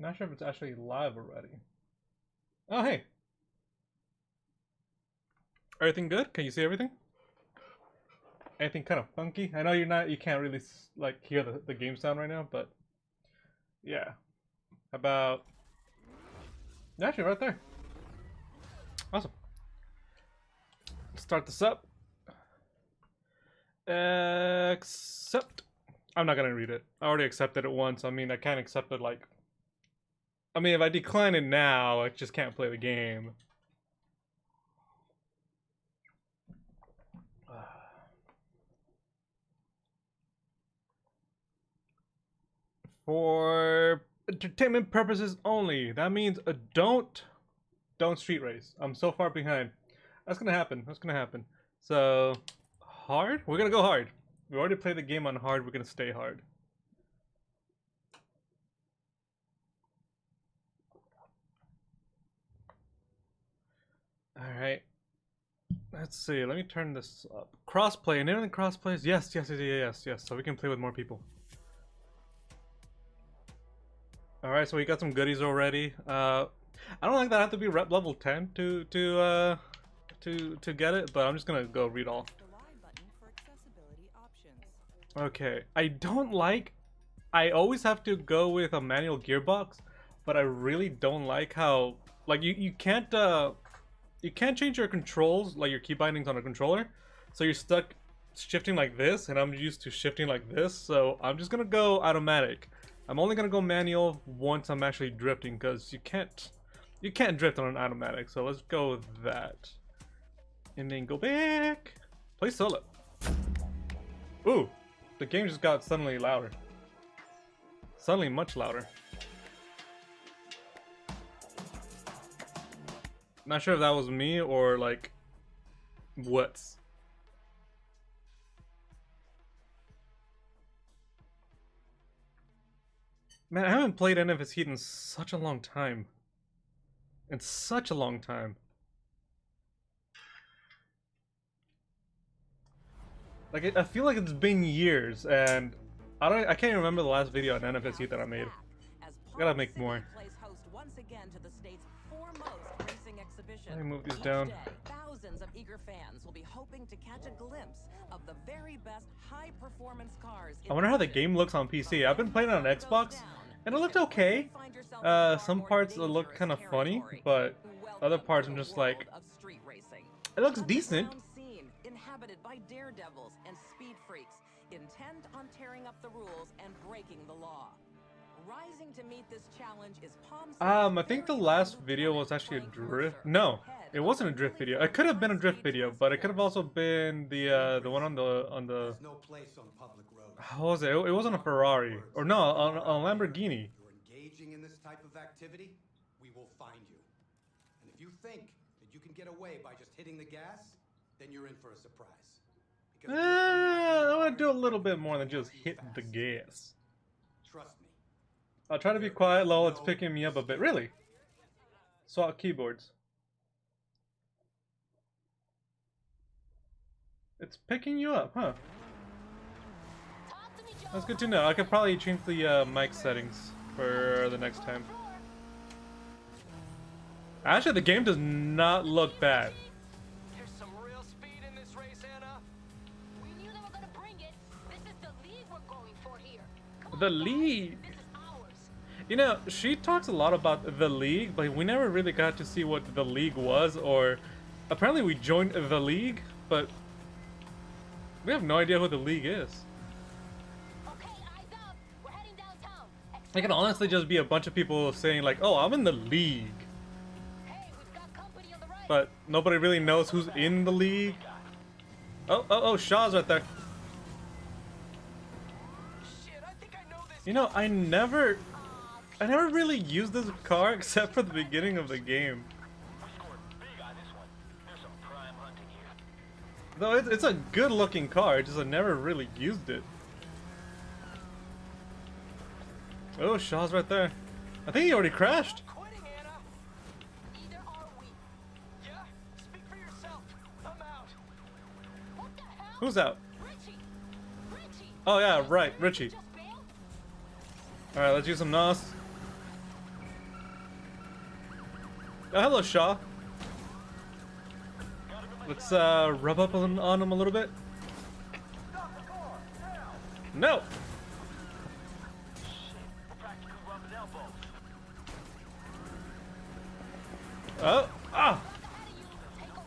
Not sure if it's actually live already. Oh, hey. Everything good? Can you see everything? Anything kind of funky? I know you can't really like hear the game sound right now, but yeah. About actually right there. Awesome. Start this up. Accept. I'm not gonna read it. I already accepted it once. I mean, I can't accept it like. I mean, if I decline it now, I just can't play the game. For entertainment purposes only. That means don't street race. I'm so far behind. That's gonna happen. That's gonna happen. So hard? We're gonna go hard. We already played the game on hard. We're gonna stay hard. All right. Let's see. Let me turn this up. Crossplay. And anything crossplays? Yes, yes, yes, yes, yes. So we can play with more people. All right. So we got some goodies already. I don't think that I have to be rep level 10 to get it, but I'm just gonna go read all. Okay. I don't like. I always have to go with a manual gearbox, but I really don't like how like you can't change your controls, like your key bindings on a controller, so you're stuck shifting like this, and I'm used to shifting like this, so I'm just gonna go automatic. I'm only gonna go manual once I'm actually drifting, because you can't drift on an automatic, so let's go with that. And then go back. Play solo. Ooh, the game just got suddenly louder. Suddenly much louder. Not sure if that was me or like what's. Man, I haven't played NFS Heat in such a long time. In such a long time. Like I feel like it's been years, and I can't remember the last video on NFS Heat that I made. I gotta make more. Let me move these down. Thousands of eager fans will be hoping to catch a glimpse of the very best high-performance cars. I wonder how the game looks on PC. I've been playing it on Xbox, and it looked okay. Some parts look kind of funny, but other parts I'm just like, it looks decent. Inhabited by daredevils and speed freaks, intent on tearing up the rules and breaking the law. Rising to meet this challenge is I think the last video was actually a drift. No, it wasn't a drift video. It could have been a drift video, but it could have also been the one on the. No place on public roads. How was it? It wasn't a Ferrari, or no, on a Lamborghini. You're engaging in this type of activity, we will find you. And if you think that you can get away by just hitting the gas, then you're in for a surprise. I want to do a little bit more than just hit the gas. Trust me. I'll try to be quiet, lol, it's picking me up a bit. Really? Swap keyboards. It's picking you up, huh? That's good to know. I could probably change the mic settings for the next time. Actually, the game does not look bad. There's some real speed in this race, Anna. We knew they were gonna bring it. This is the league we're going for here. Come The on, league. this is ours. You know, she talks a lot about the league, but we never really got to see what the league was, or apparently we joined the league, but we have no idea who the league is. Okay, eyes up. We're heading downtown. It can honestly just be a bunch of people saying like, oh, I'm in the league. Hey, we've got company on the right. But nobody really knows who's in the league. Oh, Shaw's right there. Shit, I think I know this. You know, I never really used this car except for the beginning of the game. We scored big on this one. There's some prime hunting here. Though it's a good looking car, just I never really used it. Oh, Shaw's right there. I think he already crashed. Quitting, Anna. Either are we. Yeah? Speak for yourself. I'm out. What the hell? Who's out? Richie. Richie. Oh yeah, right, Richie. Just bail? Alright, let's use some NOS. Oh, hello, Shaw. Let's rub up on him a little bit. No. Oh, ah.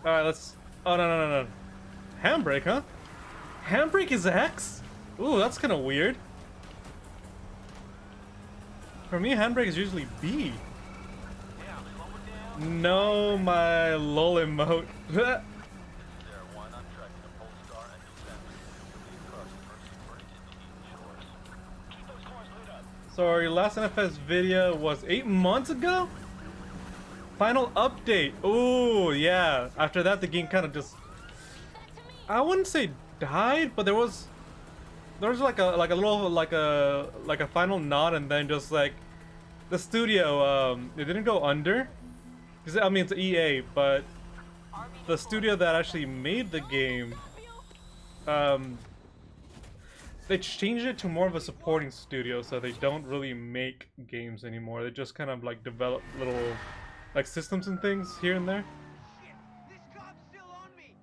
All right, let's. Oh no. Handbrake, huh? Handbrake is X? Ooh, that's kind of weird. For me, handbrake is usually B. No, my lol emote. So our last NFS video was 8 months ago? Final update. Ooh, yeah. After that, the game kind of just, I wouldn't say died, but there was like a little like a final nod, and then just like the studio it didn't go under. 'Cause, I mean, it's EA, but the studio that actually made the game, they changed it to more of a supporting studio, so they don't really make games anymore. They just kind of like develop little like systems and things here and there. Shit! This cop's still on me!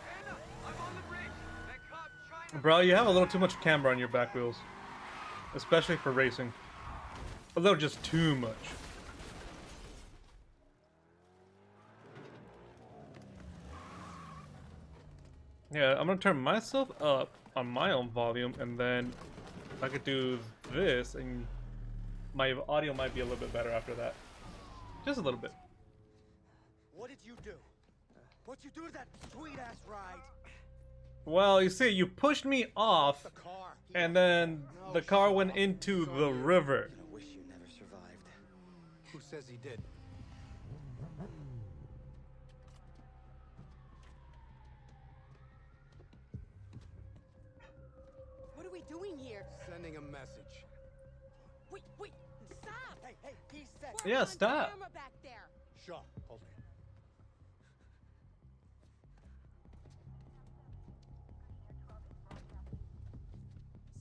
Anna, I'm on the bridge! That cop trying to... Bro, you have a little too much camber on your back wheels, especially for racing. A little just too much. Yeah, I'm gonna turn myself up on my own volume, and then I could do this, and my audio might be a little bit better after that. Just a little bit. What did you do? What'd you do to that sweet-ass ride? Well, you see, you pushed me off, The car. and then the car went into the river. I wish you never survived. Who says he did? What are we doing here? Sending a message. Wait, stop! Hey, he said... Yeah, On stop. camera back there. Shaw, hold it.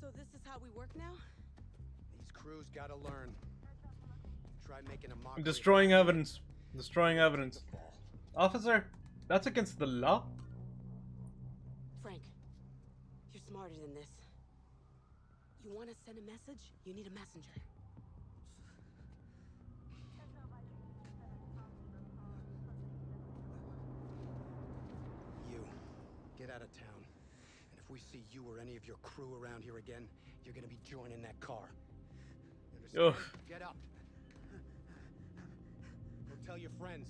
So this is how we work now? These crews gotta learn. Try making a mockery. Destroying evidence. Destroying evidence. Officer, that's against the law. Frank, you're smarter than this. You want to send a message? You need a messenger. You, get out of town. And if we see you or any of your crew around here again, you're gonna be joining that car. You understand? Ugh. Get up. Go tell your friends.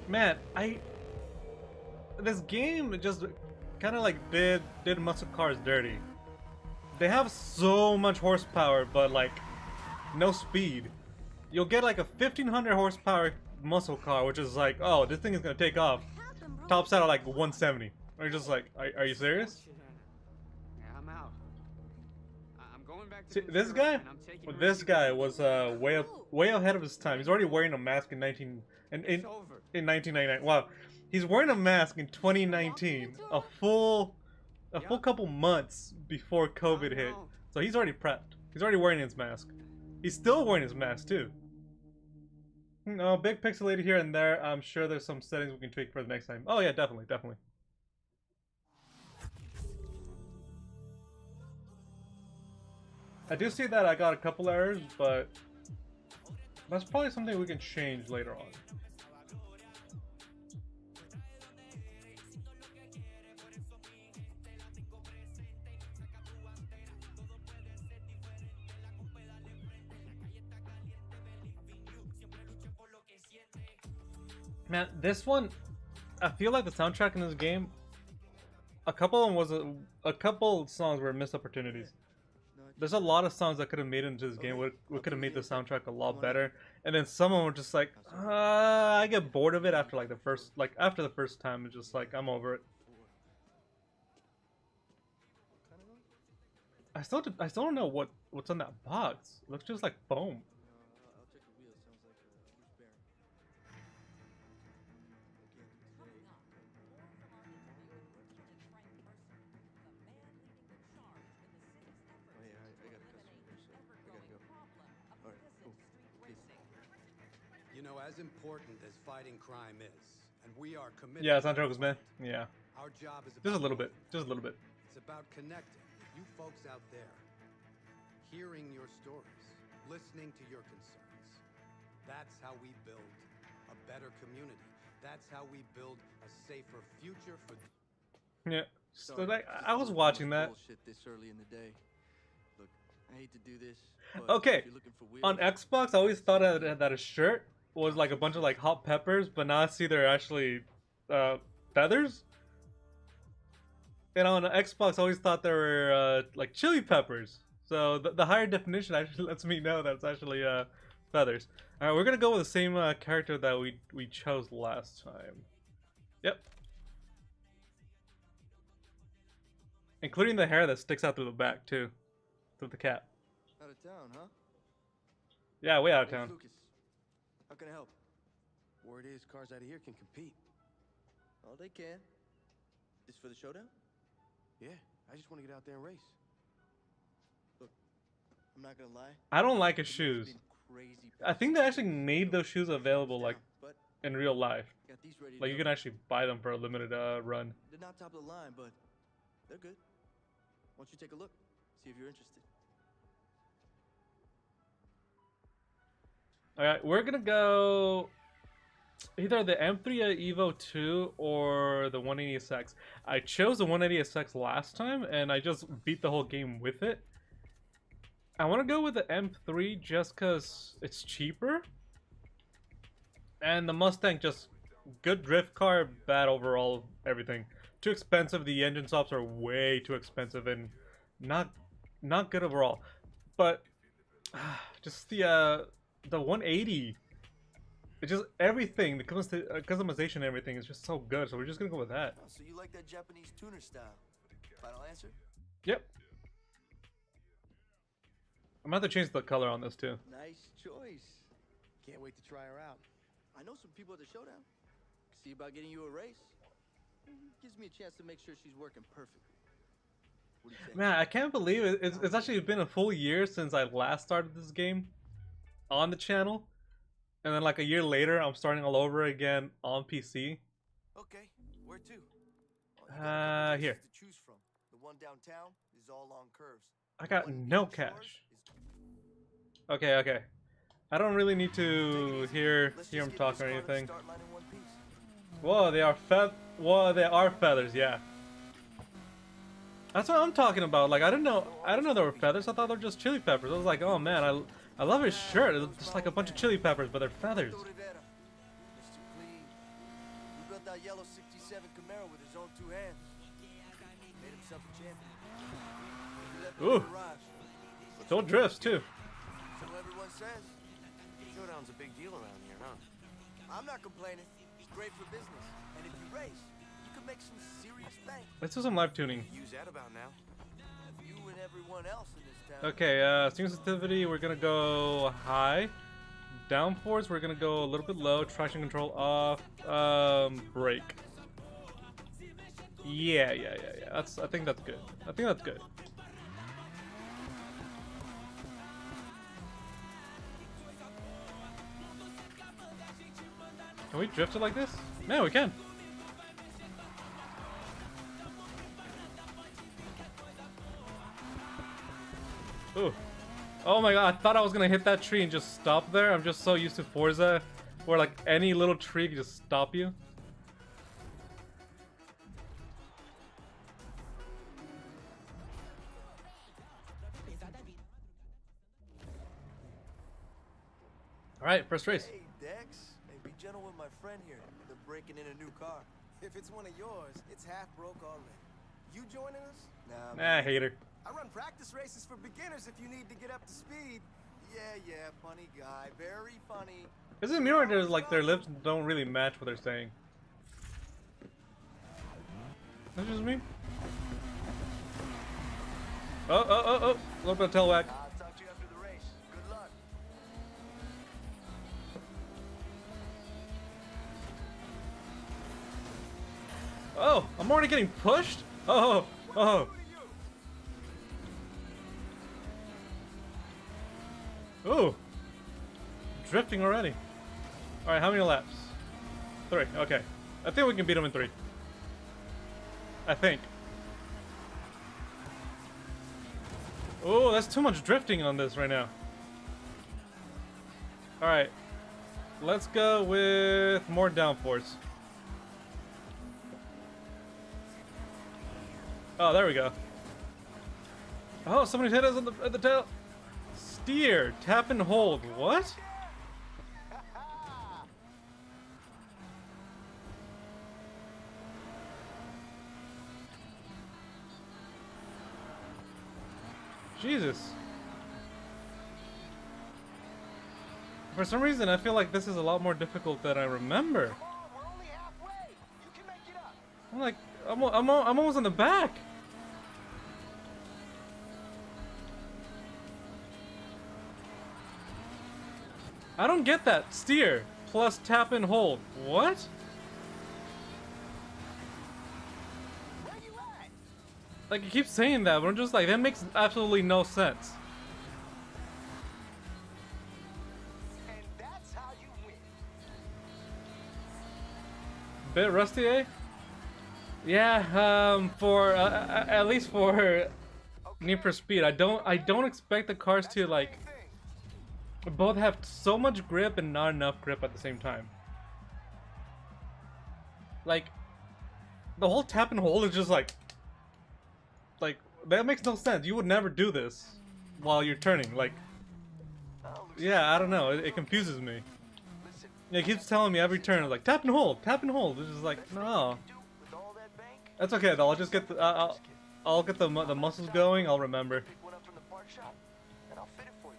Man, this game just kind of like did muscle cars dirty. They have so much horsepower, but like no speed. You'll get like a 1500 horsepower muscle car, which is like, oh, this thing is gonna take off. Tops out at like 170. Or you're just like, are you serious? Yeah, I'm out. I'm going back to See, Ventura, this guy, and I'm taking this risky guy risks. was way ahead of his time. He's already wearing a mask in It's over. in 1999. Wow, he's wearing a mask in 2019, a full couple months before COVID hit. know. So he's already prepped. He's already wearing his mask. He's still wearing his mask too. No, big pixelated here and there. I'm sure there's some settings we can tweak for the next time. Oh yeah, definitely. I do see that I got a couple errors, but that's probably something we can change later on. Man, this one, I feel like the soundtrack in this game, a couple songs were missed opportunities. There's a lot of songs that could have made it into this game. We could have made the soundtrack a lot better. And then some of them were just like, I get bored of it after like after the first time. It's just like I'm over it. I still don't know what's on that box. It looks just like foam. I'll check the wheel. Sounds like a loose bearing. Coming up, more from our interview with Lieutenant Frank Mercer, the man leading the charge in the city's efforts Oh, yeah, I to got a customer eliminate here, the so I gotta ever-growing go. problem of All right, illicit cool. street Peace. racing. You know, as important as fighting crime is, and we are committed. Yeah, to that soundtrack was man. fight, Yeah, Our job is just a about little more bit, than just a little bit. It's about connecting with you folks out there, hearing your stories, listening to your concerns. That's how we build a better community. That's how we build a safer future for. Yeah. So Sorry, like, just I was too much watching that. Bullshit this early in the day. Look, I hate to do this. But Okay, if you're looking for on wheels, Xbox, I always thought that a shirt was like a bunch of like hot peppers, but now I see they're actually feathers. And on Xbox, I always thought they were like chili peppers. So the higher definition actually lets me know that it's actually feathers. All right, we're gonna go with the same character that we chose last time. Yep. Including the hair that sticks out through the back too, through the cap. out of town, huh? Yeah, way out of Hey, town. Lucas, how can I help? Word is cars out of here can compete. Oh, they can. This for the showdown? Yeah, I just want to get out there and race. Look, I'm not gonna lie. I don't like his the shoes. man's been crazy I think they actually made those shoes available like but in real life. got these ready to Like you go. can actually buy them for a limited run. They're not top of the line, but they're good. Why don't you take a look? See if you're interested. Alright, we're gonna go either the M3 Evo 2 or the 180SX. I chose the 180SX last time and I just beat the whole game with it. I want to go with the M3 just because it's cheaper. And the Mustang, just good drift car, bad overall everything. Too expensive, the engine swaps are way too expensive and not good overall. But just the 180, it's just everything, the customization and everything is just so good, so we're just gonna go with that. Oh, so you like that Japanese tuner style? Final answer? Yep. I'm gonna have to change the color on this too. Nice choice. Can't wait to try her out. I know some people at the showdown. See about getting you a race. Gives me a chance to make sure she's working perfectly. What do you think? Man, I can't believe it. It's actually been a full year since I last started this game on the channel. And then like a year later, I'm starting all over again on PC. Okay, where to? Well, you got a couple Here. places to choose from. The one downtown is all long curves. I got One no in the shores cash. is- Okay, okay. I don't really need Take it to easy. hear Let's him just get talk this or car to the anything. start line in one piece. Whoa, they are feathers, yeah. That's what I'm talking about. Like I didn't know they were feathers. I thought they were just chili peppers. I was like, oh man, I love his shirt. It's just like a bunch of chili peppers, but they're feathers. Mr. Clean. He built that yellow 67 Camaro with his own two hands. Made himself a champion. He left it in Ooh. the garage. Still drifts too. So everyone says. Showdown's a big deal around here, huh? I'm not complaining. It's great for business. And if you race, you can make some serious bank. Let's do some live tuning. Use that about now. You and everyone else in this town. Okay, steering sensitivity, we're gonna go high. Downforce, we're gonna go a little bit low. Traction control off. Brake. Yeah. I think that's good. I think that's good. Can we drift it like this? Man, we can. Ooh. Oh my god, I thought I was gonna hit that tree and just stop there. I'm just so used to Forza, where like any little tree can just stop you. Alright, first race. Hey, Dex. Hey, be gentle with my friend here. They're breaking in a new car. If it's one of yours, it's half broke already. You joining us? Nah, Nah, man. hater. I run Practice races for beginners if you need to get up to speed. Yeah, funny guy. Very funny. Is it me or there's like their lips don't really match what they're saying? That's just me. Oh, a little bit of tail whack. I'll talk to you after the race. Good luck. Oh, I'm already getting pushed? Oh. Ooh. Drifting already. Alright, how many laps? 3, okay. I think we can beat him in 3. I think. Oh, that's too much drifting on this right now. Alright. Let's go with more downforce. Oh, there we go. Oh, somebody's hit us at the tail. Steer, tap and hold. What? Jesus. For some reason, I feel like this is a lot more difficult than I remember. Come on, we're only halfway. You can make it up. I'm like, I'm almost in the back. I don't get that. Steer plus tap and hold. What? Where you at? Like, you keep saying that, but I'm just like, that makes absolutely no sense. And that's how you win. Bit rusty, eh? Yeah, for at least for Need for Speed, I don't expect the cars to like both have so much grip and not enough grip at the same time. Like, the whole tap and hold is just like that makes no sense. You would never do this while you're turning. Like, yeah, I don't know. It confuses me. It keeps telling me every turn, like tap and hold, which is like, no. That's okay though. I'll just get the I'll get the muscles going. I'll remember. Pick one up from the part shop, and I'll fit it for you.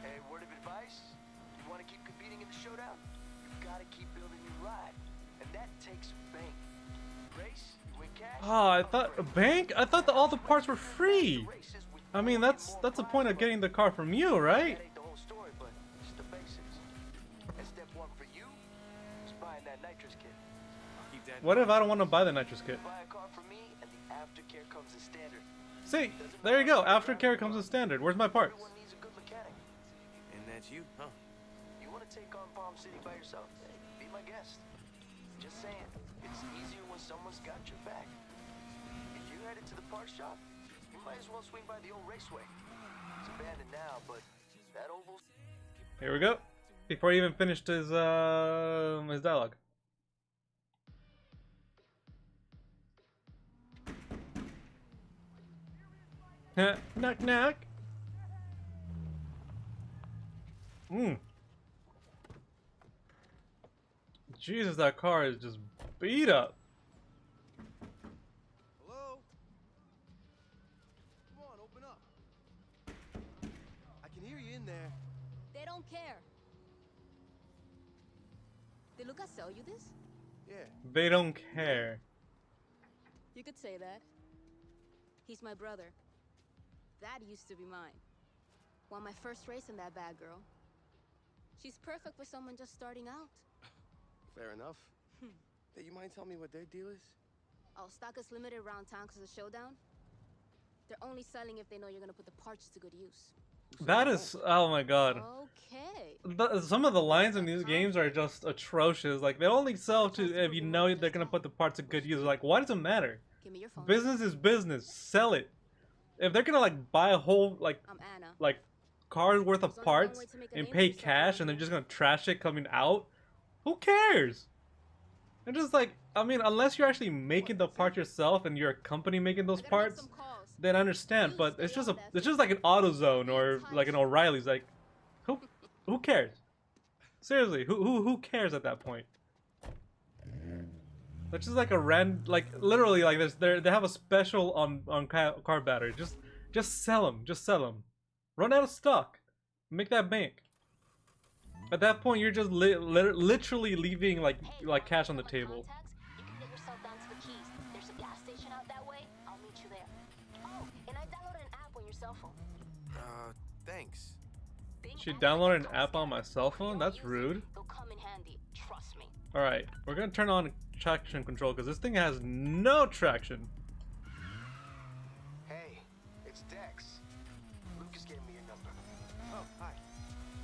Hey, word of advice: you want to keep competing in the showdown, you've got to keep building your ride, and that takes bank. Race, you win cash. Oh, I thought a bank. I thought that all the parts were free. I mean, that's the point of getting the car from you, right? That ain't the whole story, but it's the basics. And step one for you is buying that nitrous kit. Keep that. What if I don't want to buy the nitrous kit? Buy a car from me, and the aftercare comes as standard. See, there you go. Aftercare comes as standard. Where's my parts? Everyone needs a good mechanic. And that's you, huh? You want to take on Palm City by yourself? Hey, be my guest. Just saying, it's easier when someone's got your back. If you headed to the part shop, you might as well swing by the old raceway. It's abandoned now, but that oval. Here we go. Before he even finished his dialogue. Knock knock. Jesus, that car is just beat up. Hello? Come on, open up. I can hear you in there. They don't care. Did Lucas sell you this? Yeah. They don't care. You could say that. He's my brother. That used to be mine. Won my first race in that bad girl. She's perfect for someone just starting out. Fair enough. Hey, you mind telling me what their deal is? Our stock is limited around town because of the showdown. They're only selling if they know you're gonna put the parts to good use. That is, oh my god. Okay. Some of the lines in these games are just atrocious. Like, they only sell to if you know they're gonna put the parts to good use. Like, why does it matter? Give me your phone. Business is business. Sell it. If they're gonna like buy a whole I'm Anna. like car's worth of There's only one parts way to make a and name pay for yourself cash around and they're here. just gonna trash it coming out, who cares? And just like, I mean, unless you're actually making the parts yourself and you're a company making those I better make parts, some calls. then I understand. You But stay it's just on that it's just like an AutoZone or like an O'Reilly's. Like, who cares? Seriously, who cares at that point? It's just like a like literally like they have a special on car battery. Just Just sell them. Just sell them. Run out of stock. Make that bank. At that point, you're just literally leaving like cash on the table. You can get yourself down to the keys. There's a gas station out that way. I'll meet you there. Oh, and I downloaded an app on your cell phone. Thanks. She downloaded an app on my cell phone? That's rude. It'll come in handy. Trust me. Alright, we're gonna turn on traction control because this thing has no traction. Hey, it's Dex. Lucas gave me your number. Oh, hi.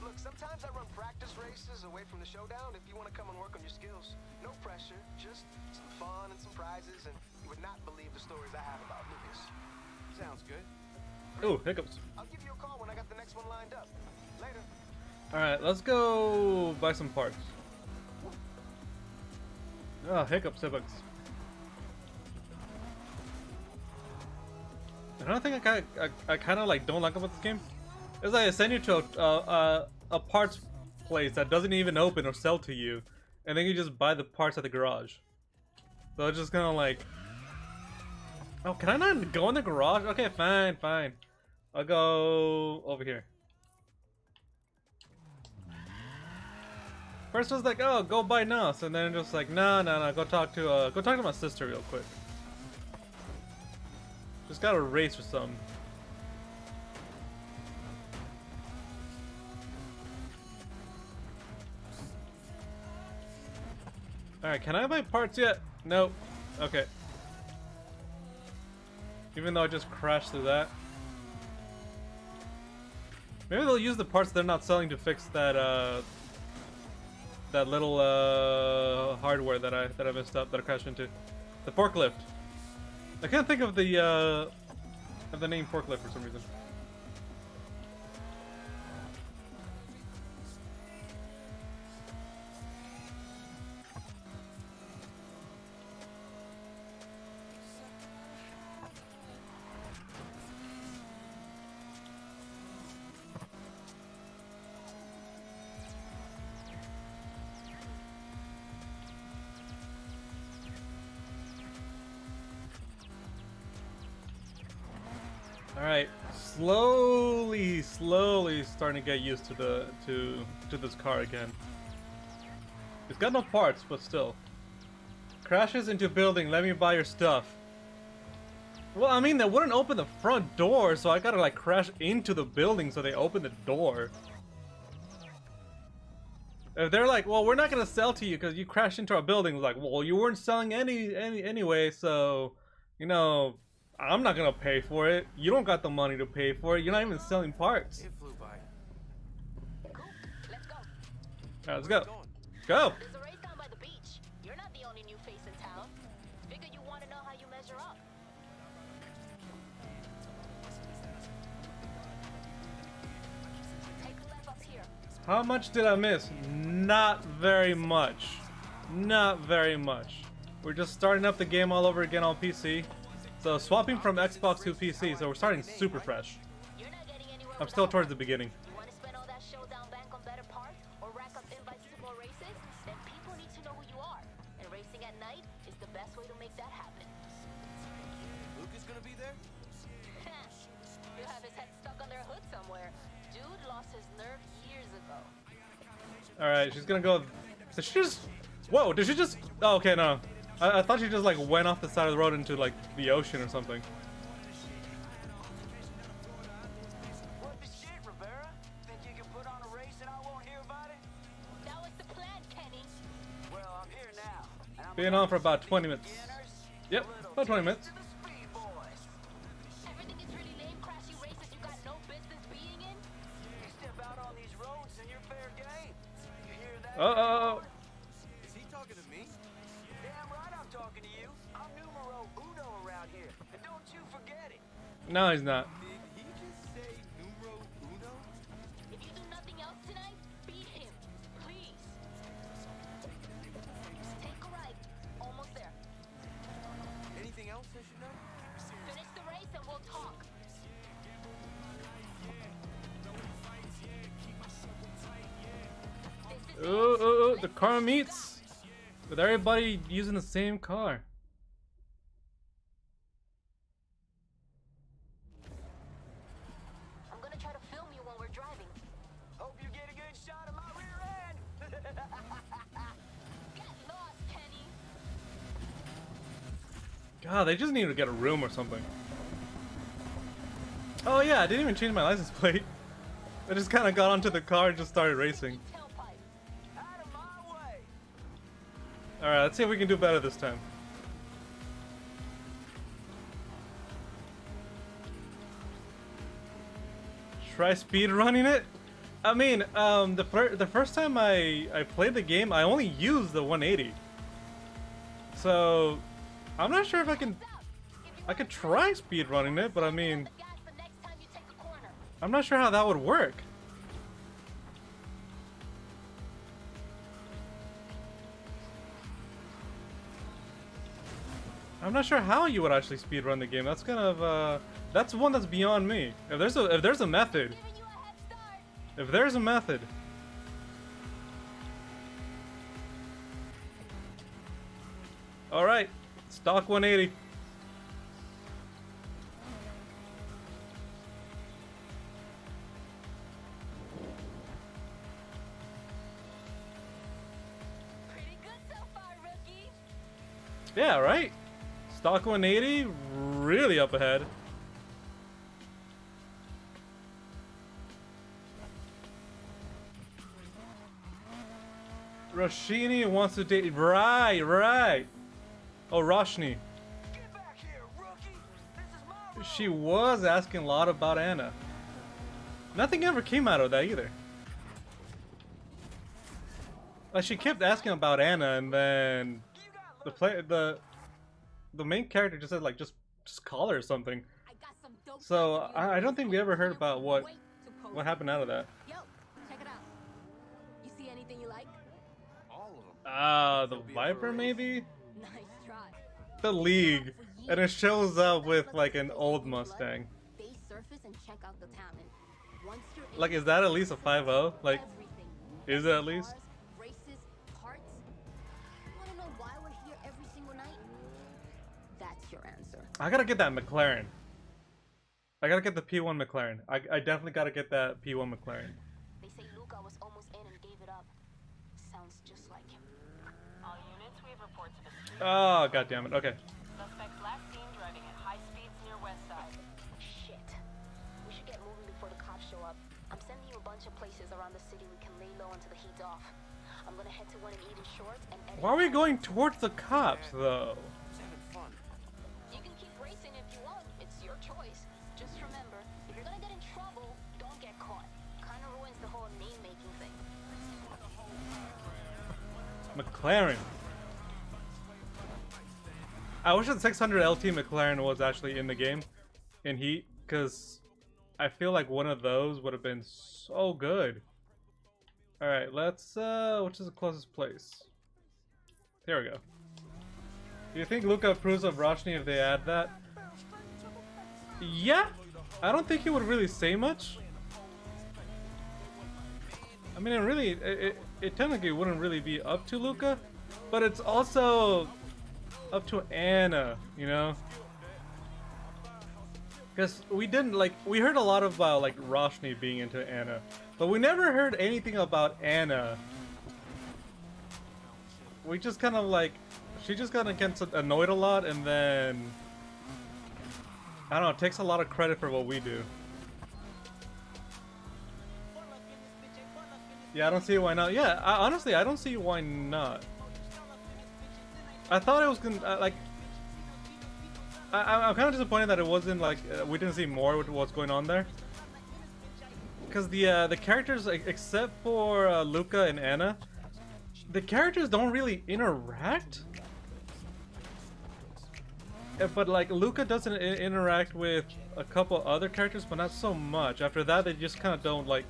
Look, sometimes I run practice races away from the showdown if you want to come and work on your skills. No pressure, just some fun and some prizes, and you would not believe the stories I have about Lucas. Sounds good. Ooh, hiccups. I'll give you a call when I got the next one lined up. Later. Alright, let's go buy some parts. Oh, hiccups. Another thing I kind of like don't like about this game is like I send you to a parts place that doesn't even open or sell to you, and then you just buy the parts at the garage. So it's just kind of like, oh, can I not go in the garage? Okay, fine. I'll go over here. First was like, oh, go buy NOS, and then just like, no, go talk to my sister real quick. Just got a race or something. Alright, can I buy parts yet? Nope. Okay. Even though I just crashed through that. Maybe they'll use the parts they're not selling to fix that that little hardware that I messed up, that I crashed into. The forklift. I can't think of the name forklift for some reason. Alright, slowly starting to get used to this car again. It's got no parts, but still. Crashes into building, let me buy your stuff. Well, I mean, they wouldn't open the front door, so I gotta like crash into the building so they open the door. If they're like, well, we're not gonna sell to you because you crashed into our building, like, well, you weren't selling anyway, so, you know, I'm not gonna pay for it. You don't got the money to pay for it. You're not even selling parts. It flew by. Cool. Let's go. Alright, let's Where go. you going? Go! There's a race down by the beach. You're not the only new face in town. Figure you want to know how you measure up. Take a left up here. How much did I miss? Not very much. Not very much. We're just starting up the game all over again on PC. So swapping from Xbox to PC, so we're starting super fresh. You're not getting anywhere I'm still without towards the beginning. You want to spend all that showdown bank on better parts or rack up invites to more races? Then people need to know who you are. And racing at night is the best way to make that happen. Lucas gonna be there? He'll have his head stuck under a hood somewhere. Dude lost his nerve years ago. Alright, she's gonna go. Did she just. Whoa, did she just. Oh, okay, no. I thought she just like went off the side of the road into like the ocean or something. What the shit, Rivera? Think you can put on a race and I won't hear about it? That was the plan, Kenny. Well, I'm here now. And I'm Being on for about 20 minutes. beginners. Yep, about 20 minutes. To the speed boys. Everything is really lame, crashy races you got no business being in. You step out on these roads and you're fair game. You hear that? Uh-oh. Is he talking to me? Damn right I'm talking to you. I'm numero uno around here. And don't you forget it. No, he's not. Did he just say numero uno? If you do nothing else tonight, beat him, please. Take a right. Almost there. Anything else I should know? Finish the race and we'll talk. This is Ooh, the car meets with everybody using the same car. God, they just need to get a room or something. Oh yeah, I didn't even change my license plate. I just kind of got onto the car and just started racing. Out of my way! Alright, let's see if we can do better this time. Try speed running it? I mean, the first time I played the game, I only used the 180. So, I'm not sure if I could try speed running it, but I mean, I'm not sure how that would work. I'm not sure how you would actually speedrun the game. That's kind of that's one that's beyond me. If there's a method. If there's a method. All right. Stock 180. Pretty good so far, rookie. Yeah, right? Stock 180, really up ahead. Roshini wants to date. Right. Oh, Roshni. Get back here, rookie! This is my road! She was asking a lot about Anna. Nothing ever came out of that either. Like, she kept asking about Anna, and then the main character just said, like, just call her or something. I got some dope So stuff for you. I don't think we ever heard about what Wait to post. happened out of that. Yo, check it out. You see anything you like? All of them. The Viper maybe? Nice try. The League. And it shows up with like an old Mustang. Base surface and check out the town. And once you're in, Like, is that at least a 5.0? Like, everything. is it at least? Cars, races, parts. Wanna know why we're here every single night? That's your answer. I gotta get that McLaren. I gotta get the P1 McLaren. I definitely gotta get that P1 McLaren. They say Luca was almost in and gave it up. Sounds just like him. All units, we have reports of a street. Oh, god damn it. Okay. Suspects last seen driving at high speeds near West Side. Shit. We should get moving before the cops show up. I'm sending you a bunch of places around the city we can lay low until the heat's off. I'm gonna head to one in Eden Shores and edit. Why are we going towards the cops, though? It's having fun. You can keep racing if you want. It's your choice. Just remember, if you're gonna get in trouble, don't get caught. Kinda ruins the whole name-making thing. McLaren. I wish that 600 LT McLaren was actually in the game, in Heat, because I feel like one of those would have been so good. Alright, let's, which is the closest place? Here we go. Do you think Luca approves of Roshni if they add that? Yeah! I don't think he would really say much. I mean, it technically wouldn't really be up to Luca, but it's also up to Anna, you know? Because we heard a lot about, like, Roshni being into Anna, but we never heard anything about Anna. We just kind of, like, she just kind of gets annoyed a lot, and then, I don't know, takes a lot of credit for what we do. Yeah, I don't see why not. Yeah, honestly, I don't see why not. I thought it was gonna, like, I'm kind of disappointed that it wasn't, like, we didn't see more with what's going on there. Because the characters, except for Luca and Anna, the characters don't really interact. But, like, Luca doesn't interact with a couple other characters, but not so much. After that, they just kind of don't, like...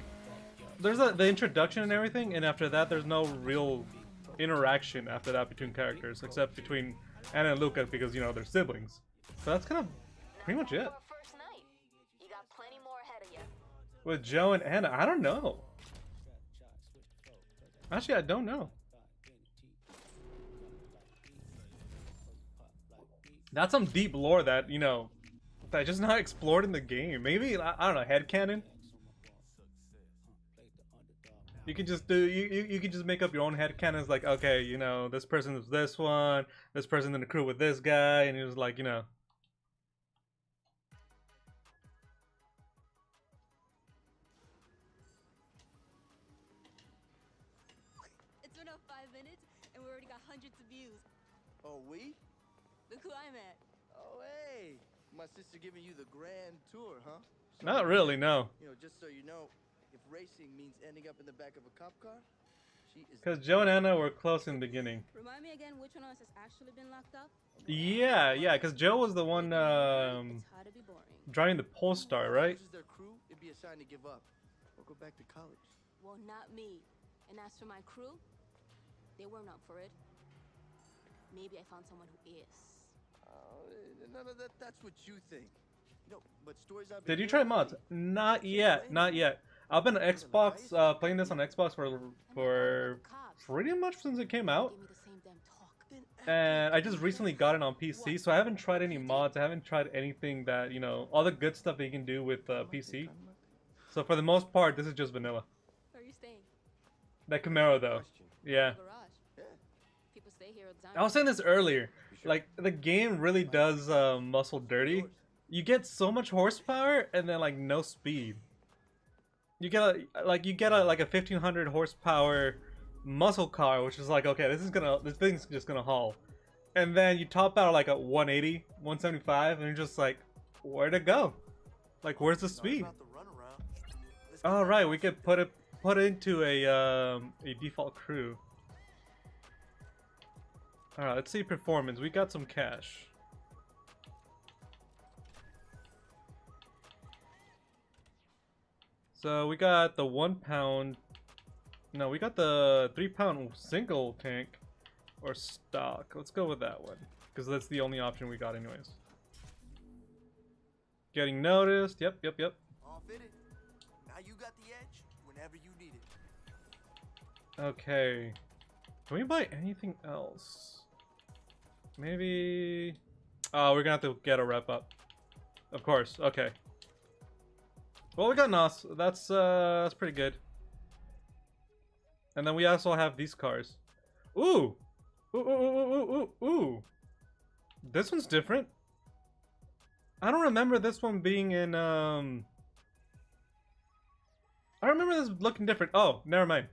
There's the introduction and everything, and after that, there's no real interaction after that between characters, except between Anna and Luca, because, you know, they're siblings. So that's kind of pretty much it. Your first night. You got plenty more ahead of you. With Joe and Anna, I don't know. Actually, I don't know. That's some deep lore that, you know, that just not explored in the game. Maybe, I don't know, headcanon? You can just do you can just make up your own headcanons like, okay, you know, this person is this one, this person in the crew with this guy, and you're just like, you know. It's been up 5 minutes, and we already got hundreds of views. Oh, we? Look who I'm at. Oh, hey. My sister giving you the grand tour, huh? Not really, no. You know, just so you know, if racing means ending up in the back of a cop car, she is... Because Joe and Anna were close in the beginning. Remind me again which one of us has actually been locked up? Yeah, because Joe was the one It's hard to be boring. driving the Polestar, right? This is their crew, it'd be a sign to give up. Or go back to college. Well, not me. And as for my crew, they weren't up for it. Maybe I found someone who is. No, that's what you think. You know, but stories I've Did been you try hearing- mods? Not yet, not yet. I've been on Xbox, playing this on Xbox for pretty much since it came out. Give me the same damn talk. And I just recently got it on PC, so I haven't tried any mods. I haven't tried anything that, you know, all the good stuff that you can do with PC. So for the most part, this is just vanilla. Where are you staying? That Camaro though. Yeah. The garage. People stay here all the time. I was saying this earlier. Like, the game really does muscle dirty. You get so much horsepower and then like no speed. You get a 1500 horsepower muscle car, which is like, okay, this thing's just gonna haul. And then you top out like a 180, 175, and you're just like, where'd it go? Like, where's the speed? All right, we could put it into a default crew. All right, let's see performance. We got some cash. So we got the 1 pound. No, we got the 3 pound single tank or stock. Let's go with that one because that's the only option we got anyways. Getting noticed. Yep. All fitted. Now you got the edge whenever you need it. Okay. Can we buy anything else? Maybe... Oh, we're gonna have to get a rep up. Of course, okay. Well, we got NOS. That's pretty good. And then we also have these cars. Ooh! Ooh! This one's different. I don't remember this one being in, I remember this looking different. Oh, never mind.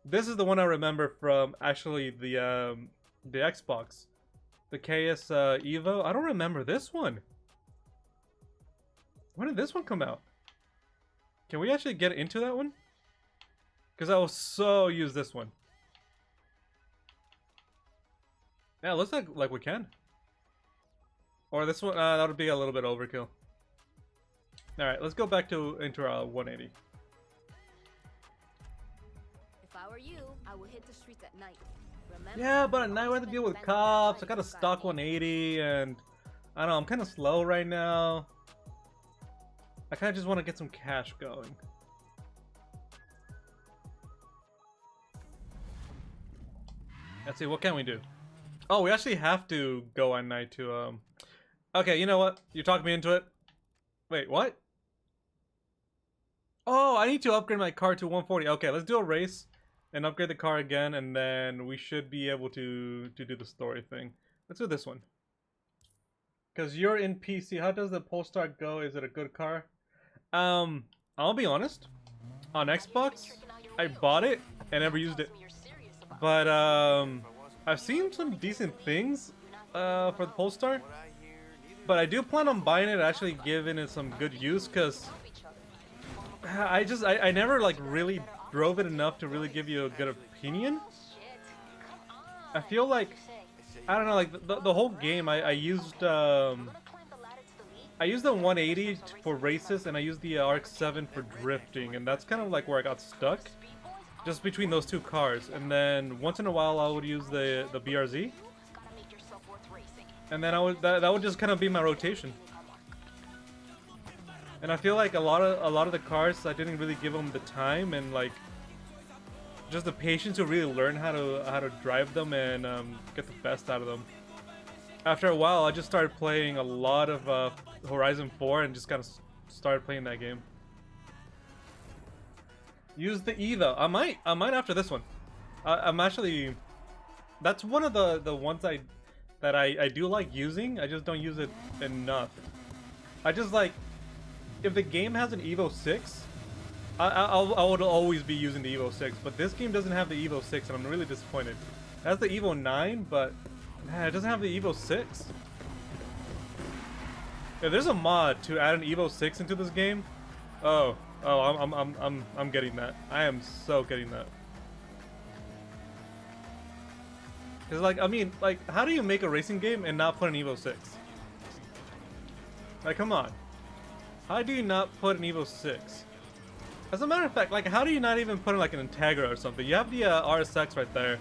This is the one I remember from, actually, the Xbox. The KS Evo. I don't remember this one. When did this one come out? Can we actually get into that one? Because I will so use this one. Yeah, it looks like we can. Or this one, that would be a little bit overkill. Alright, let's go back to into our 180. If I were you, I would hit the streets at night. Remember, Yeah, but at night we have to deal with spend cops. I that got a life stock 180 and I don't know, I'm kind of slow right now. I kind of just want to get some cash going. Let's see, what can we do? Oh, we actually have to go at night to, Okay, you know what? You talked me into it. Wait, what? Oh, I need to upgrade my car to 140. Okay, let's do a race and upgrade the car again, and then we should be able to do the story thing. Let's do this one. Because you're in PC. How does the Polestar go? Is it a good car? I'll be honest. On Xbox, I bought it and never used it. But, I've seen some decent things, for the Polestar. But I do plan on buying it, actually giving it some good use, because I never, like, really drove it enough to really give you a good opinion. I feel like, I don't know, like, the whole game, I used the 180 for races, and I used the RX-7 for drifting, and that's kind of like where I got stuck. Just between those two cars, and then once in a while I would use the BRZ, and then that would just kind of be my rotation. And I feel like a lot of the cars I didn't really give them the time and like just the patience to really learn how to drive them and get the best out of them. After a while, I just started playing a lot of Horizon 4 and just kind of started playing that game. Use the Evo. I might after this one. I'm actually, that's one of the ones that I do like using. I just don't use it enough. I just like, if the game has an Evo 6, I would always be using the Evo 6, but this game doesn't have the Evo 6 and I'm really disappointed. It has the Evo 9, but man, it doesn't have the Evo 6. If there's a mod to add an Evo 6 into this game, oh, I'm getting that. I am so getting that. Cause like, I mean, like, how do you make a racing game and not put an Evo 6? Like, come on. How do you not put an Evo 6? As a matter of fact, like, how do you not even put in like an Integra or something? You have the RSX right there,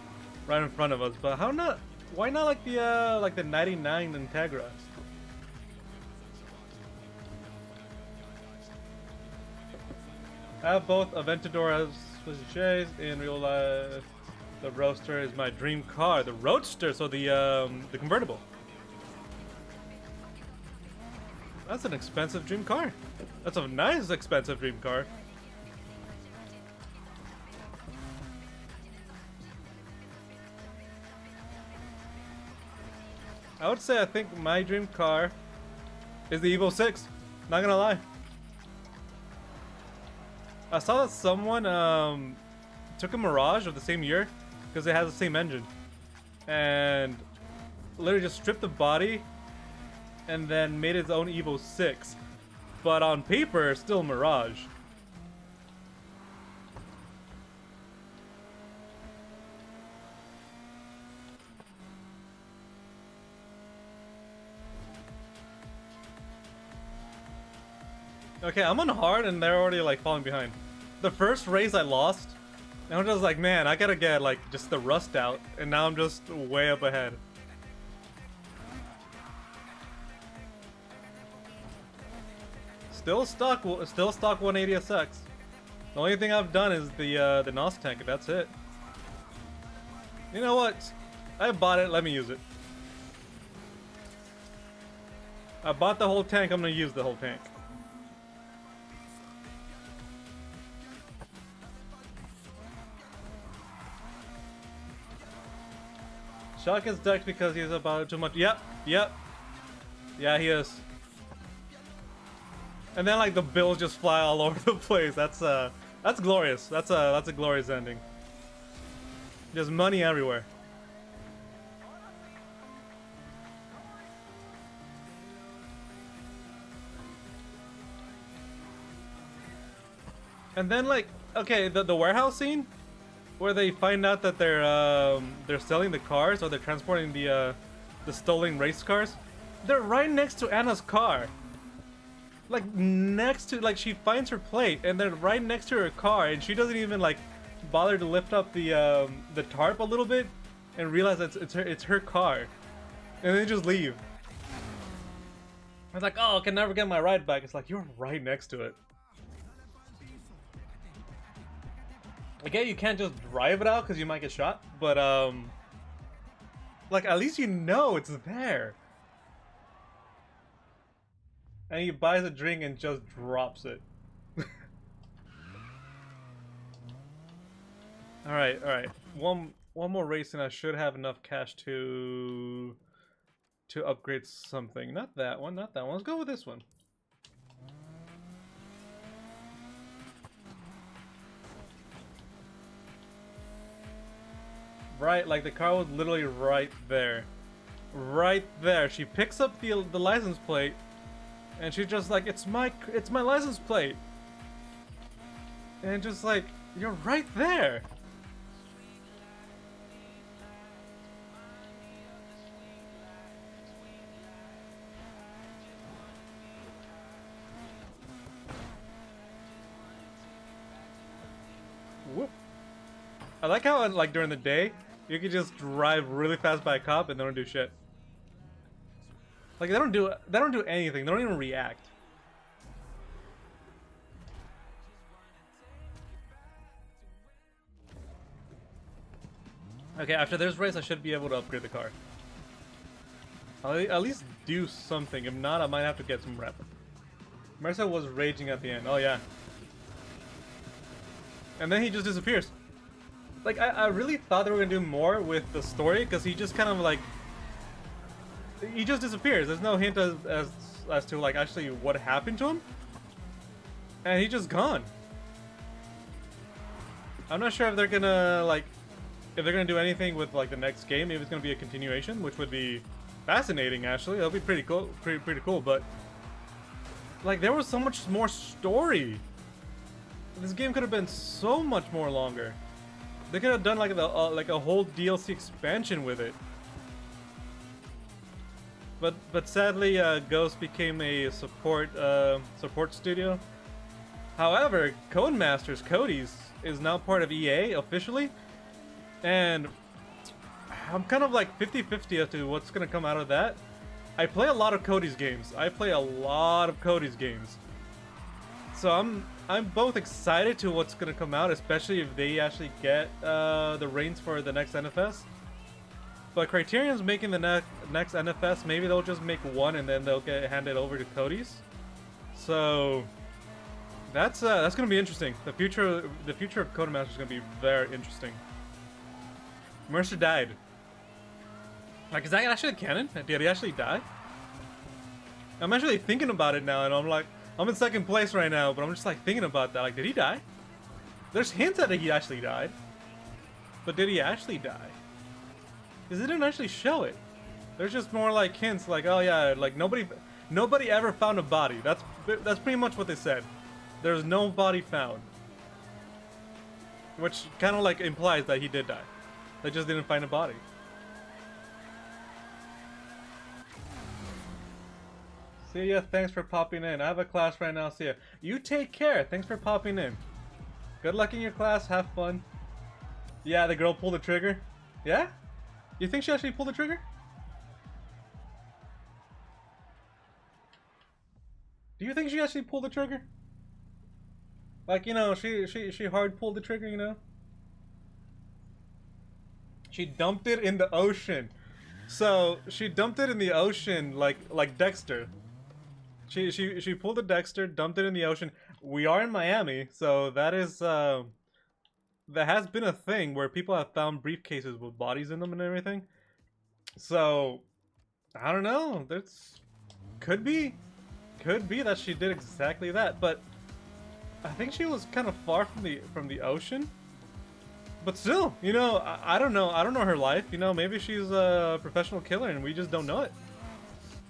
right in front of us, but how not? Why not like the 99 Integra? I have both Aventador as in real life. The Roadster is my dream car. The Roadster, so the convertible. That's an expensive dream car. That's a nice expensive dream car. I would say I think my dream car is the Evo 6. Not gonna lie. I saw that someone took a Mirage of the same year because it has the same engine, and literally just stripped the body and then made its own Evo 6, but on paper still Mirage. Okay, I'm on hard and they're already like falling behind. The first race I lost, and I'm just like, man, I gotta get like just the rust out, and now I'm just way up ahead. Still stuck 180SX. The only thing I've done is the NOS tank, and that's it. You know what? I bought it, let me use it. I bought the whole tank, I'm gonna use the whole tank. Shock is decked because he's about too much. Yep. Yeah, he is. And then like the bills just fly all over the place. That's glorious. That's a glorious ending. There's money everywhere. And then like, okay, the warehouse scene where they find out that they're selling the cars, or they're transporting the stolen race cars. They're right next to Anna's car. Like next to, like she finds her plate and they're right next to her car, and she doesn't even like bother to lift up the tarp a little bit and realize that it's her car, and they just leave. I was like, oh, I can never get my ride back. It's like, you're right next to it. Okay, you can't just drive it out because you might get shot, but like at least you know it's there. And he buys a drink and just drops it. All right. One more race and I should have enough cash to upgrade something. Not that one. Let's go with this one. Right, like the car was literally right there. Right there. She picks up the license plate and she's just like, it's my license plate. And just like, you're right there. Whoop. I like how like during the day you can just drive really fast by a cop and they don't do shit. Like they don't do anything. They don't even react. Okay, after this race I should be able to upgrade the car. I'll at least do something. If not, I might have to get some rep. Mercer was raging at the end. Oh yeah. and then he just disappears. Like, I really thought they were gonna do more with the story, because he just kind of like, he just disappears. There's no hint as to like actually what happened to him, and he's just gone. I'm not sure if they're gonna like, if they're gonna do anything with like the next game. Maybe it's gonna be a continuation, which would be fascinating. Actually, that'll be pretty cool. Pretty cool. But like, there was so much more story. This game could have been so much more longer. They could have done like like a whole DLC expansion with it. But sadly, Ghost became a support studio. However, Codemasters, Cody's, is now part of EA officially, and I'm kind of like 50-50 as to what's gonna come out of that. I play a lot of Cody's games. So I'm both excited to what's gonna come out, especially if they actually get the reins for the next NFS. But Criterion's making the next NFS. Maybe they'll just make one and then they'll get handed over to Cody's. So that's gonna be interesting. The future of Codemasters is gonna be very interesting. Mercer died. Like, is that actually canon? Did he actually die? I'm actually thinking about it now, and I'm like, I'm in second place right now, but I'm just like thinking about that. Like, did he die? There's hints that he actually died, but did he actually die? Because it didn't actually show it. There's just more like hints, like, oh yeah, like nobody ever found a body. That's pretty much what they said. There's no body found, which kind of like implies that he did die. They just didn't find a body. See ya, thanks for popping in. I have a class right now, see ya. You take care, thanks for popping in. Good luck in your class, have fun. Yeah, the girl pulled the trigger. Yeah? You think she actually pulled the trigger? Do you think she actually pulled the trigger? Like, you know, she hard pulled the trigger, you know? She dumped it in the ocean. So, she dumped it in the ocean like Dexter. She pulled a Dexter, dumped it in the ocean. We are in Miami, so that is that has been a thing where people have found briefcases with bodies in them and everything. So I don't know. There's could be that she did exactly that, but I think she was kind of far from the ocean. But still, you know, I don't know. I don't know her life. You know, maybe she's a professional killer and we just don't know it.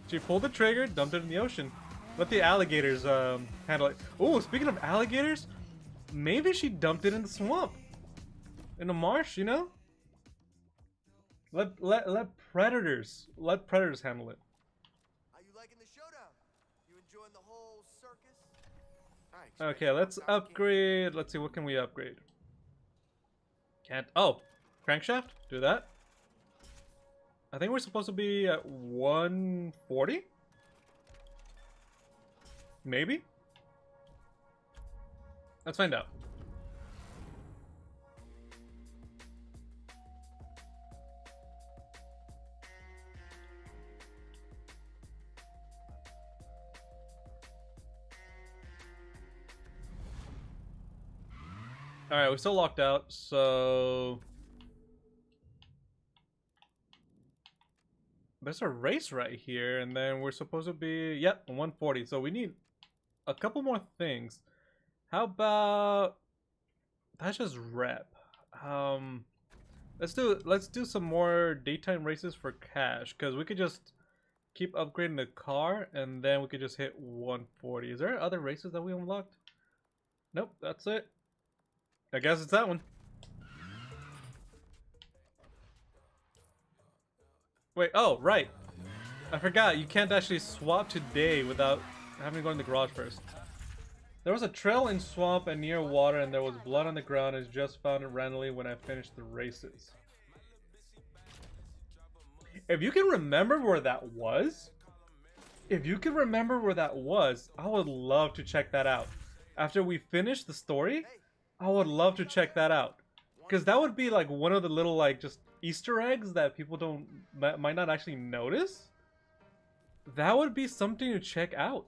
She pulled the trigger, dumped it in the ocean. Let the alligators handle it. Oh, speaking of alligators, maybe she dumped it in the swamp, in the marsh. You know, let predators handle it. How you liking the showdown? You enjoying the whole circus? Okay, let's upgrade. Let's see, what can we upgrade? Can't. Oh, crankshaft. Do that. I think we're supposed to be at 140. Maybe? Let's find out. Alright, we're still locked out, so there's a race right here, and then we're supposed to be, yep, 140. So we need a couple more things. How about, that's just rep. Let's do some more daytime races for cash, because we could just keep upgrading the car, and then we could just hit 140. Is there other races that we unlocked? Nope, that's it. I guess it's that one. Wait, oh, right. I forgot, you can't actually swap today without having to go in the garage first. There was a trail in swamp and near water, and there was blood on the ground, and just found it randomly when I finished the races. If you can remember where that was, I would love to check that out. After we finish the story, I would love to check that out. Because that would be like one of the little like just Easter eggs that people might not actually notice. That would be something to check out.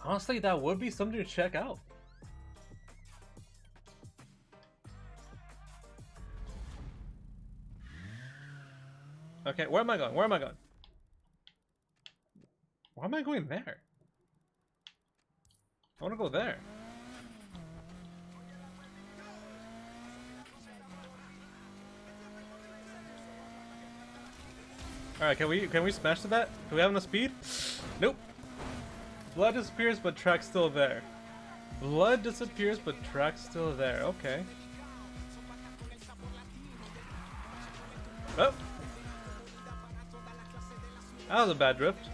Honestly, that would be something to check out. Okay, where am I going? Where am I going? Why am I going there? I want to go there. Alright, can we smash to that? Do we have enough speed? Nope. Blood disappears, but track's still there. Blood disappears, but track's still there. Okay. Oh! That was a bad drift.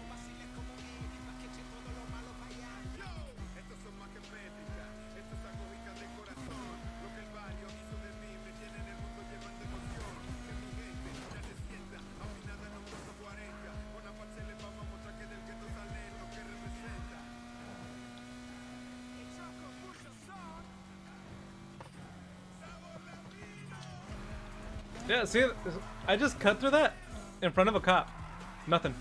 Yeah, see, I just cut through that in front of a cop. Nothing.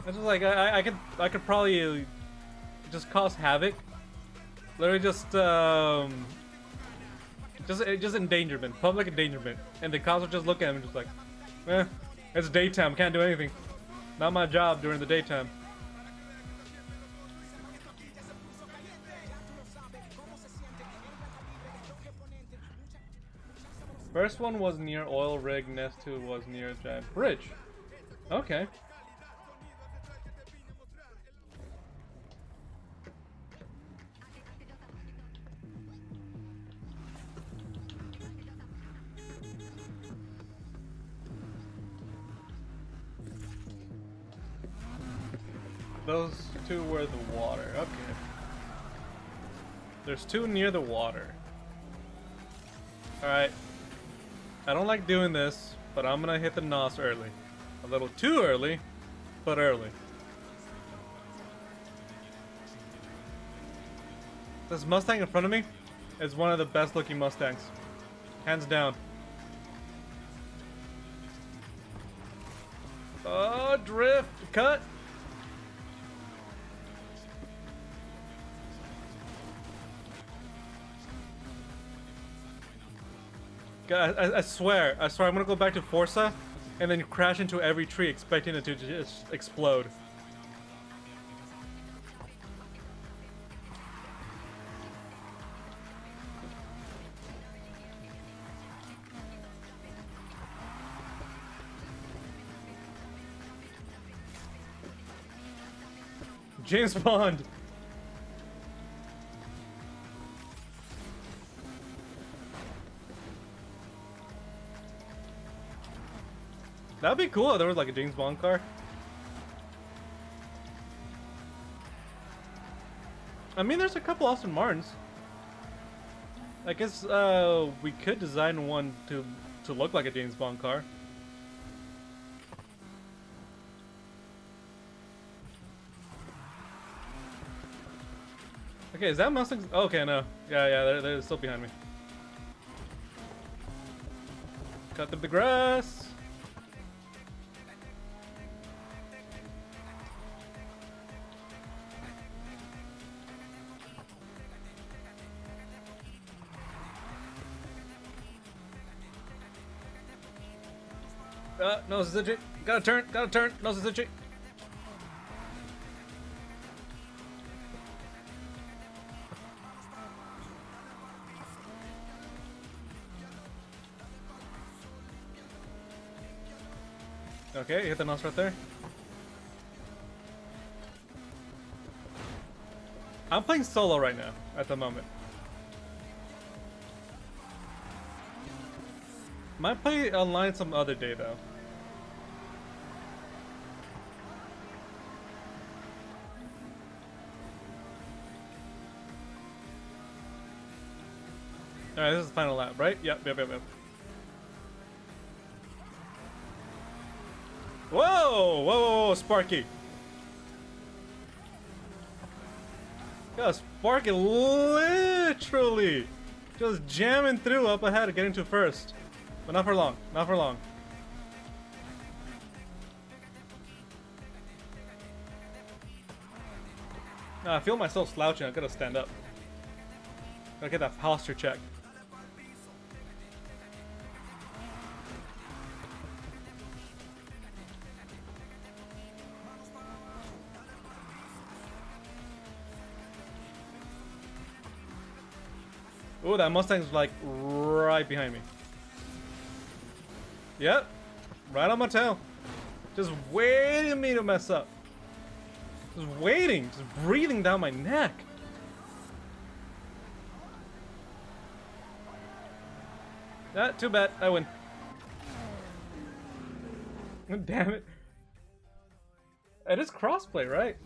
I just like I could probably just cause havoc. Literally just endangerment, public endangerment, and the cops would just look at me just like, eh, it's daytime, can't do anything. Not my job during the daytime. First one was near oil rig, next two was near giant bridge. Okay. Those two were the water. Okay. There's two near the water. Alright. I don't like doing this, but I'm gonna hit the NOS early. A little too early, but early. This Mustang in front of me is one of the best looking Mustangs. Hands down. Oh, drift! Cut! God, I swear, I'm gonna go back to Forza and then crash into every tree expecting it to just explode. James Bond! That'd be cool if there was like a James Bond car. I mean, there's a couple Aston Martins. I guess we could design one to look like a James Bond car. Okay, is that Mustang? Oh, okay, no. Yeah, they're still behind me. Cut through the grass. No Suzuki. Gotta turn. No Suzuki. Okay, hit the NOS right there. I'm playing solo right now, at the moment. Might play online some other day though. Alright, this is the final lap, right? Yep. Whoa, Sparky. Yeah, Sparky literally just jamming through up ahead, getting to first. But not for long, not for long. I feel myself slouching. I gotta stand up. Gotta get that posture check. Ooh, that Mustang's like right behind me. Yep, right on my tail. Just waiting me to mess up. Just waiting, just breathing down my neck. Ah, too bad, I win. Damn it. It is crossplay, right?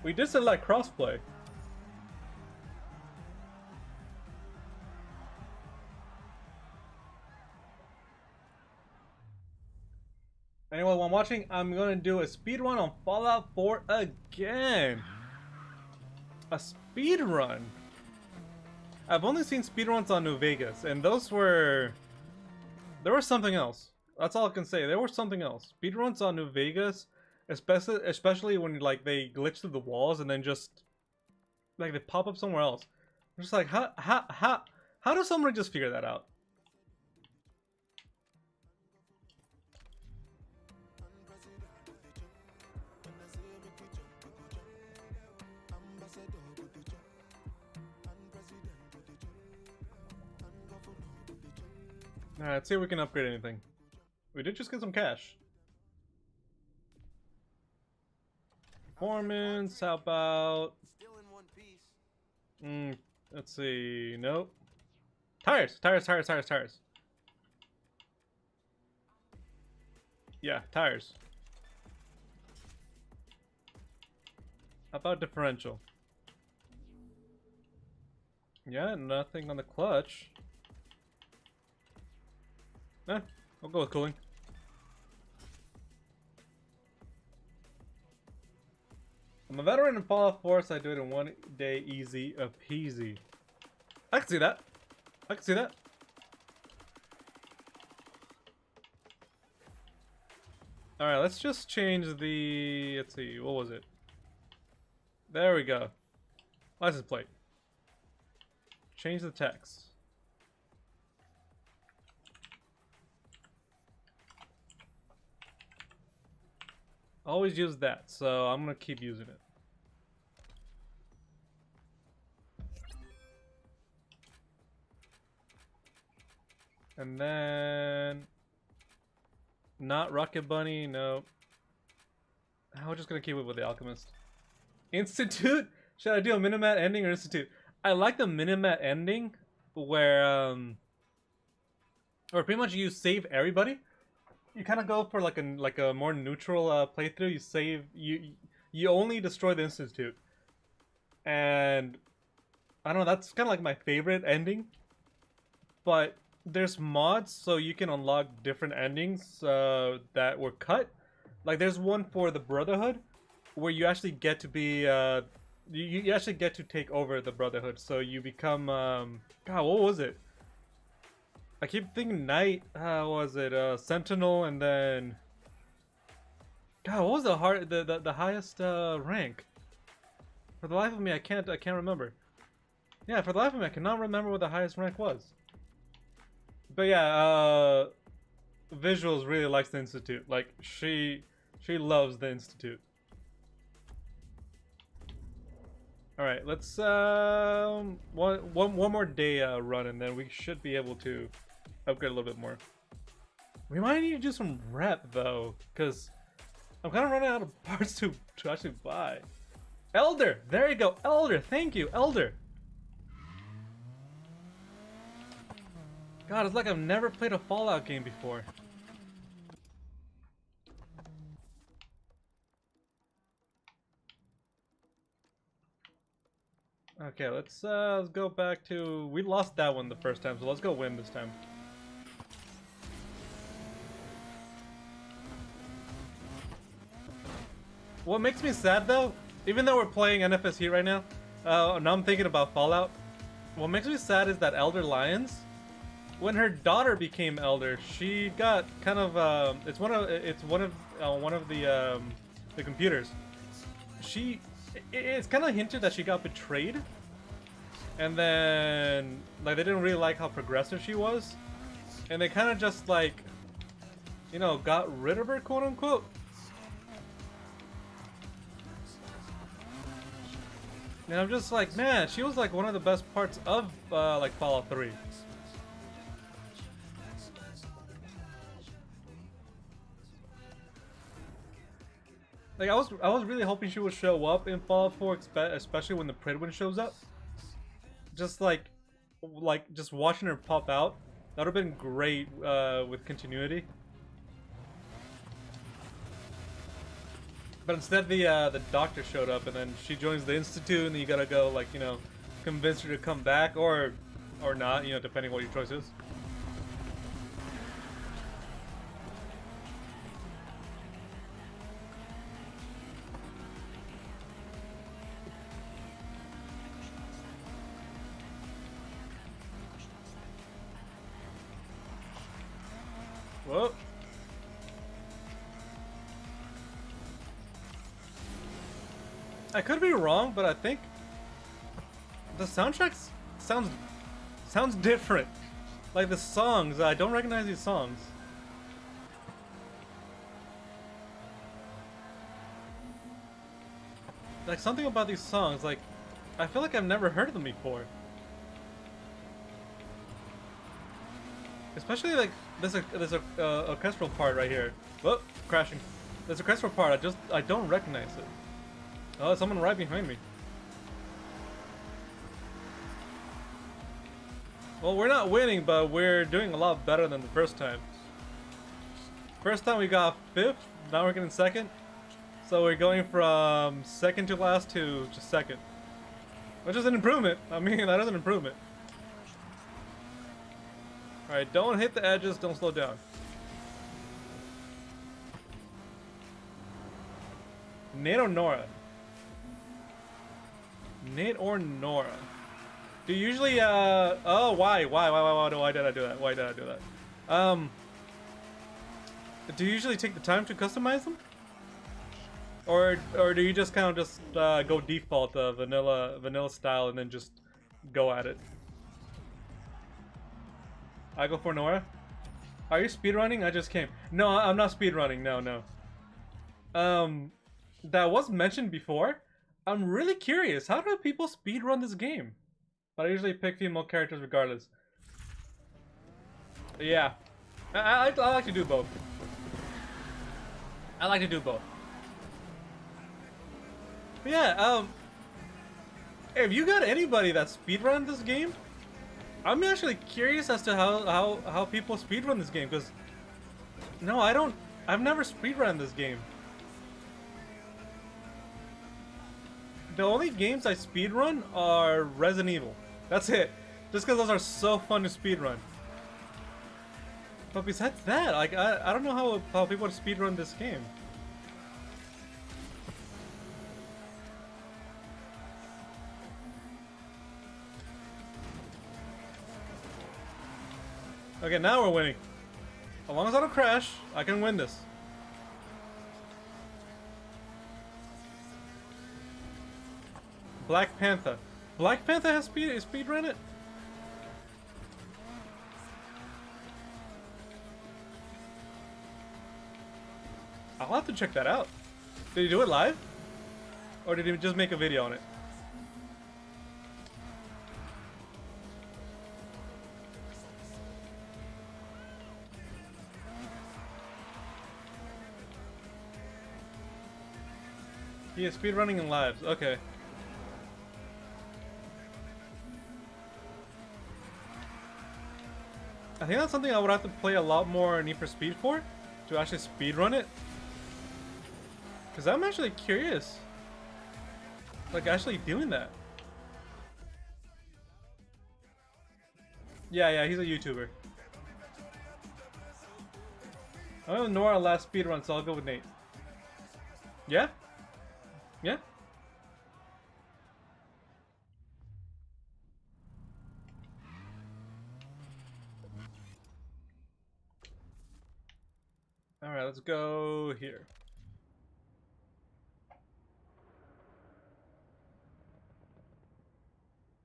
We did select crossplay. Anyway, while I'm watching, I'm gonna do a speed run on Fallout 4 again. A speed run. I've only seen speedruns on New Vegas, and those were... There was something else. That's all I can say. There was something else. Speedruns on New Vegas, especially when like they glitch through the walls and then just like they pop up somewhere else. I'm just like, how does somebody just figure that out? Alright, let's see if we can upgrade anything. We did just get some cash. Performance, how about... Still in one piece. Let's see, nope. Tires! Tires. Yeah, tires. How about differential? Yeah, nothing on the clutch. Eh, I'll go with cooling. I'm a veteran in Fallout 4, so I do it in 1 day, easy peasy. I can see that. I can see that. Alright, let's just change the... Let's see, what was it? There we go. License plate. Change the text. Always use that, so I'm gonna keep using it. And then... Not Rocket Bunny, no. I'm just gonna keep it with the Alchemist. Institute? Should I do a Minimat ending or Institute? I like the Minimat ending where pretty much you save everybody. You kind of go for like a more neutral playthrough. You save you only destroy the Institute, and I don't know. That's kind of like my favorite ending. But there's mods so you can unlock different endings that were cut. Like there's one for the Brotherhood, where you actually get to be you actually get to take over the Brotherhood. So you become God, what was it? I keep thinking Knight. Was it Sentinel, and then God, what was the highest rank? For the life of me, I can't remember. Yeah, for the life of me, I cannot remember what the highest rank was. But yeah, Visuals really likes the Institute. Like she loves the Institute. All right, let's one more day run, and then we should be able to upgrade a little bit more. We might need to do some rep though, because I'm kind of running out of parts to actually buy. Elder, there you go, Elder. Thank you, Elder. God, it's like I've never played a Fallout game before. Okay, let's go back to... We lost that one the first time, so let's go win this time. What makes me sad though, even though we're playing NFS Heat right now, now I'm thinking about Fallout. What makes me sad is that Elder Lyons, when her daughter became Elder, she got kind of it's one of the computers. She it's kind of hinted that she got betrayed, and then like they didn't really like how progressive she was, and they kind of just like, you know, got rid of her, quote unquote. And I'm just like, man, she was like one of the best parts of like Fallout 3. Like I was really hoping she would show up in Fallout 4, especially when the Pridwin shows up. Just like just watching her pop out, that would have been great with continuity. But instead, the doctor showed up, and then she joins the institute, and then you gotta go like, you know, convince her to come back or not, you know, depending what your choice is. Whoa. I could be wrong, but I think the soundtrack sounds different. Like the songs, I don't recognize these songs. Like something about these songs, like I feel like I've never heard them before. Especially like there's a orchestral part right here. Whoa, crashing. There's a orchestral part. I don't recognize it. Oh, someone right behind me. Well, we're not winning, but we're doing a lot better than the first time. First time we got 5th, now we're getting 2nd. So we're going from 2nd to last to just 2nd. Which is an improvement. I mean, that is an improvement. Alright, don't hit the edges, don't slow down. Nate or Nora? Nate or Nora? Do you usually, oh, why did I do that? Why did I do that? Do you usually take the time to customize them? Or do you just kind of just go default vanilla style and then just go at it? I go for Nora. Are you speedrunning? I just came. No, I'm not speedrunning. No. That was mentioned before. I'm really curious. How do people speedrun this game? But I usually pick female characters regardless. Yeah. I like to do both. I like to do both. But yeah, if you got anybody that speedrun this game, I'm actually curious as to how people speedrun this game, because no, I've never speedrun this game. The only games I speedrun are Resident Evil. That's it. Just because those are so fun to speedrun. But besides that, like I don't know how people speedrun this game. Okay, now we're winning. As long as I don't crash, I can win this. Black Panther. Black Panther has speedrun it? I'll have to check that out. Did he do it live? Or did he just make a video on it? He is speedrunning in lives. Okay. I think that's something I would have to play a lot more Need for Speed for, to actually speedrun it. Because I'm actually curious. Like, actually doing that. Yeah, he's a YouTuber. I went with Nora last speedrun, so I'll go with Nate. Yeah? Yeah? Alright, let's go here.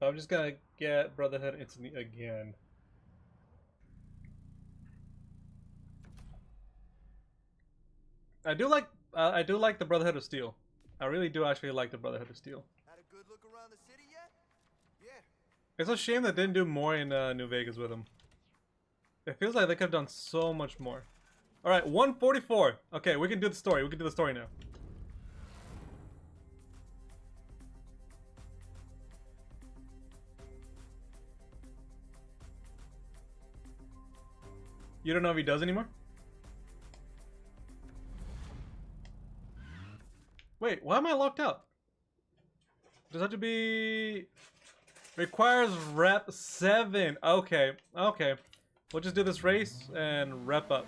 I'm just gonna get Brotherhood instantly again. I do like the Brotherhood of Steel. I really do actually like the Brotherhood of Steel. Had a good look around the city yet? Yeah. It's a shame that they didn't do more in New Vegas with him. It feels like they could have done so much more. Alright, 144. Okay, we can do the story. We can do the story now. You don't know if he does anymore? Wait, why am I locked out? Does that have to be... Requires rep 7. Okay, okay. We'll just do this race and rep up.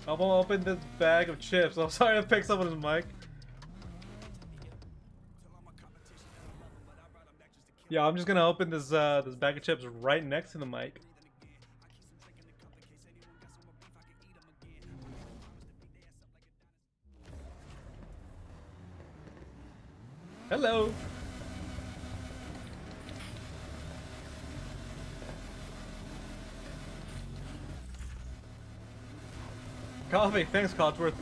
I'm gonna open this bag of chips. I'm sorry to pick someone's mic. Yeah, I'm just gonna open this this bag of chips right next to the mic. Hello. Coffee, thanks, Codsworth.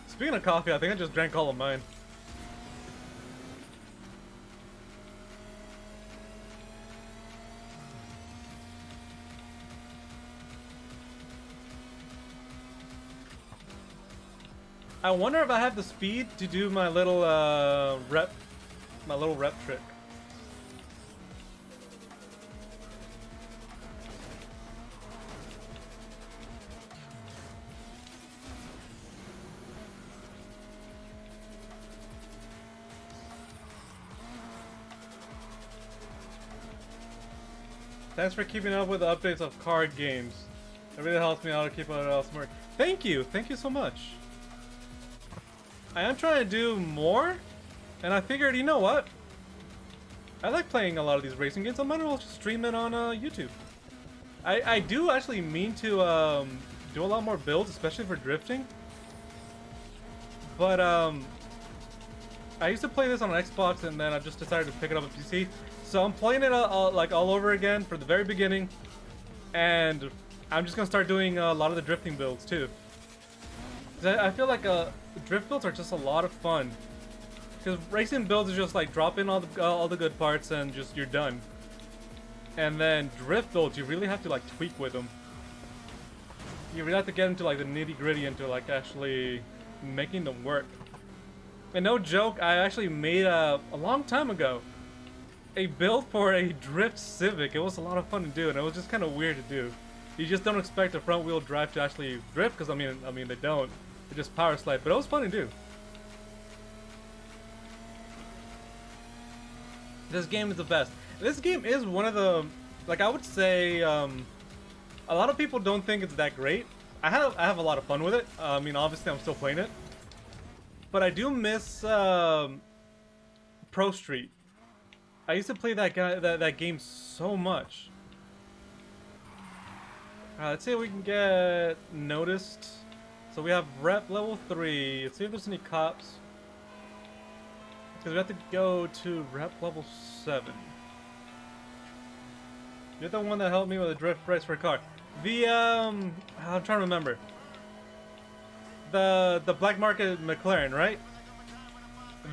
Speaking of coffee, I think I just drank all of mine. I wonder if I have the speed to do my little rep trick. Thanks for keeping up with the updates of card games. It really helps me out to keep it smart. Thank you so much. I am trying to do more, and I figured, you know what? I like playing a lot of these racing games. I might as well just stream it on YouTube. I do actually mean to do a lot more builds, especially for drifting. But I used to play this on an Xbox, and then I just decided to pick it up on PC. So I'm playing it like all over again for the very beginning, and I'm just gonna start doing a lot of the drifting builds too. I feel like drift builds are just a lot of fun. Because racing builds is just like drop in all the good parts and just you're done. And then drift builds, you really have to like tweak with them. You really have to get into like the nitty gritty into like actually making them work. And no joke, I actually made a long time ago a build for a drift Civic. It was a lot of fun to do, and it was just kind of weird to do. You just don't expect a front wheel drive to actually drift, because I mean they don't. They just power slide, but it was fun to do. This game is the best. This game is one of the, like I would say, a lot of people don't think it's that great. I have a lot of fun with it. I mean, obviously I'm still playing it, but I do miss Pro Street. I used to play that game so much. Let's see if we can get noticed. So we have rep level 3. Let's see if there's any cops. Because we have to go to rep level 7. You're the one that helped me with the drift price for a car. The I'm trying to remember. The black market McLaren, right?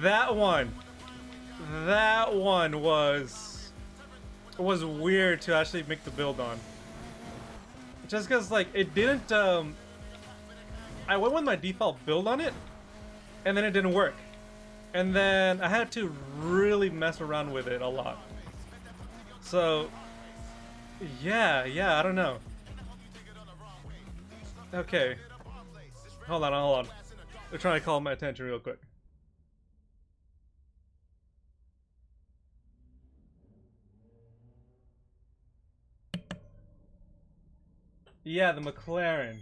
That one. That one was weird to actually make the build on. Just because like it didn't I went with my default build on it, and then it didn't work. And then I had to really mess around with it a lot. So yeah, I don't know. Okay. Hold on. They're trying to call my attention real quick. Yeah, the McLaren.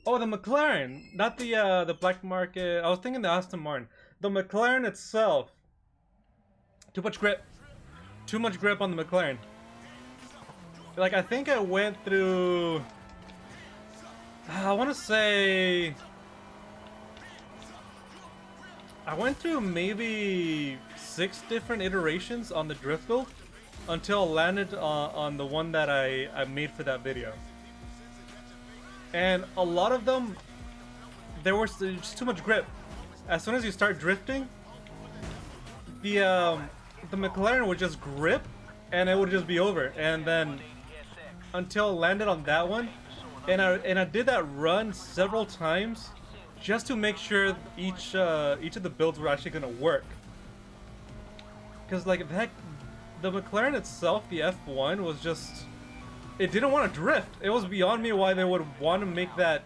Oh, the McLaren, not the black market. I was thinking the Aston Martin. The McLaren itself. Too much grip. Too much grip on the McLaren. Like I think I went through I want to say I went through maybe 6 different iterations on the drift build until I landed on the one that I made for that video. And a lot of them, there was just too much grip. As soon as you start drifting, the McLaren would just grip and it would just be over. And then until I landed on that one, and I did that run several times just to make sure each of the builds were actually gonna work. Because like the McLaren itself, the F1 was just, it didn't want to drift. It was beyond me why they would want to make that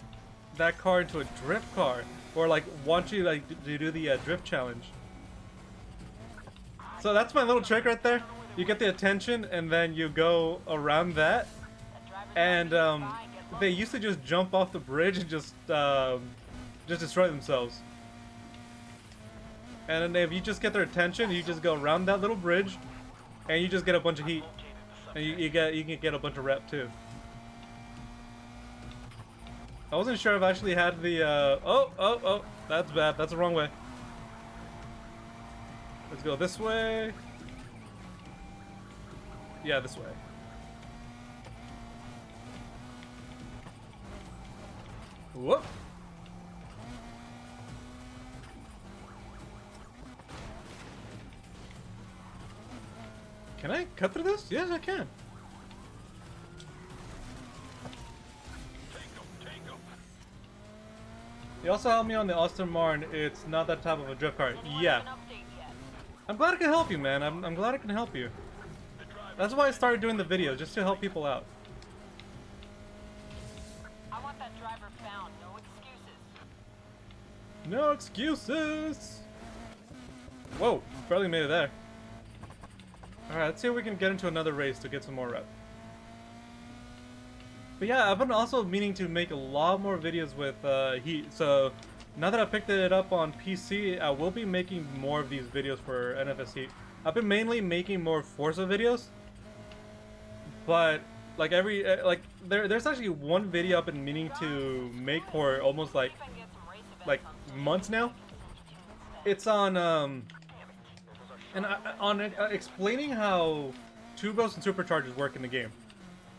car into a drift car, or like want you like to do the drift challenge. So that's my little trick right there. You get the attention and then you go around that, and they used to just jump off the bridge and just destroy themselves. And then if you just get their attention, you just go around that little bridge, and you just get a bunch of heat, and you can get a bunch of rep too. I wasn't sure if I actually had the oh, that's bad. That's the wrong way. Let's go this way. Yeah, this way. Whoop. Can I cut through this? Yes, I can. They also helped me on the Austin Martin. It's not that type of a drift car. Yeah. I'm glad I can help you, man. I'm glad I can help you. That's why I started doing the videos, just to help people out. I want that driver found. No excuses. No excuses! Whoa, barely made it there. Alright, let's see if we can get into another race to get some more rep. But yeah, I've been also meaning to make a lot more videos with Heat, so now that I picked it up on PC, I will be making more of these videos for NFS Heat. I've been mainly making more Forza videos, but like there's actually one video I've been meaning to make for almost like months now. It's on explaining how turbos and superchargers work in the game.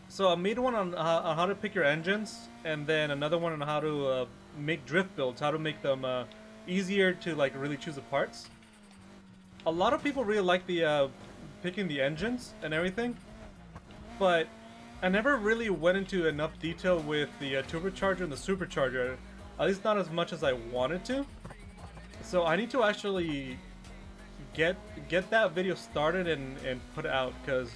So I made one on how to pick your engines, and then another one on how to make drift builds, how to make them easier to like really choose the parts. A lot of people really like the picking the engines and everything, but I never really went into enough detail with the turbocharger and the supercharger, at least not as much as I wanted to. So I need to actually get that video started and put it out, because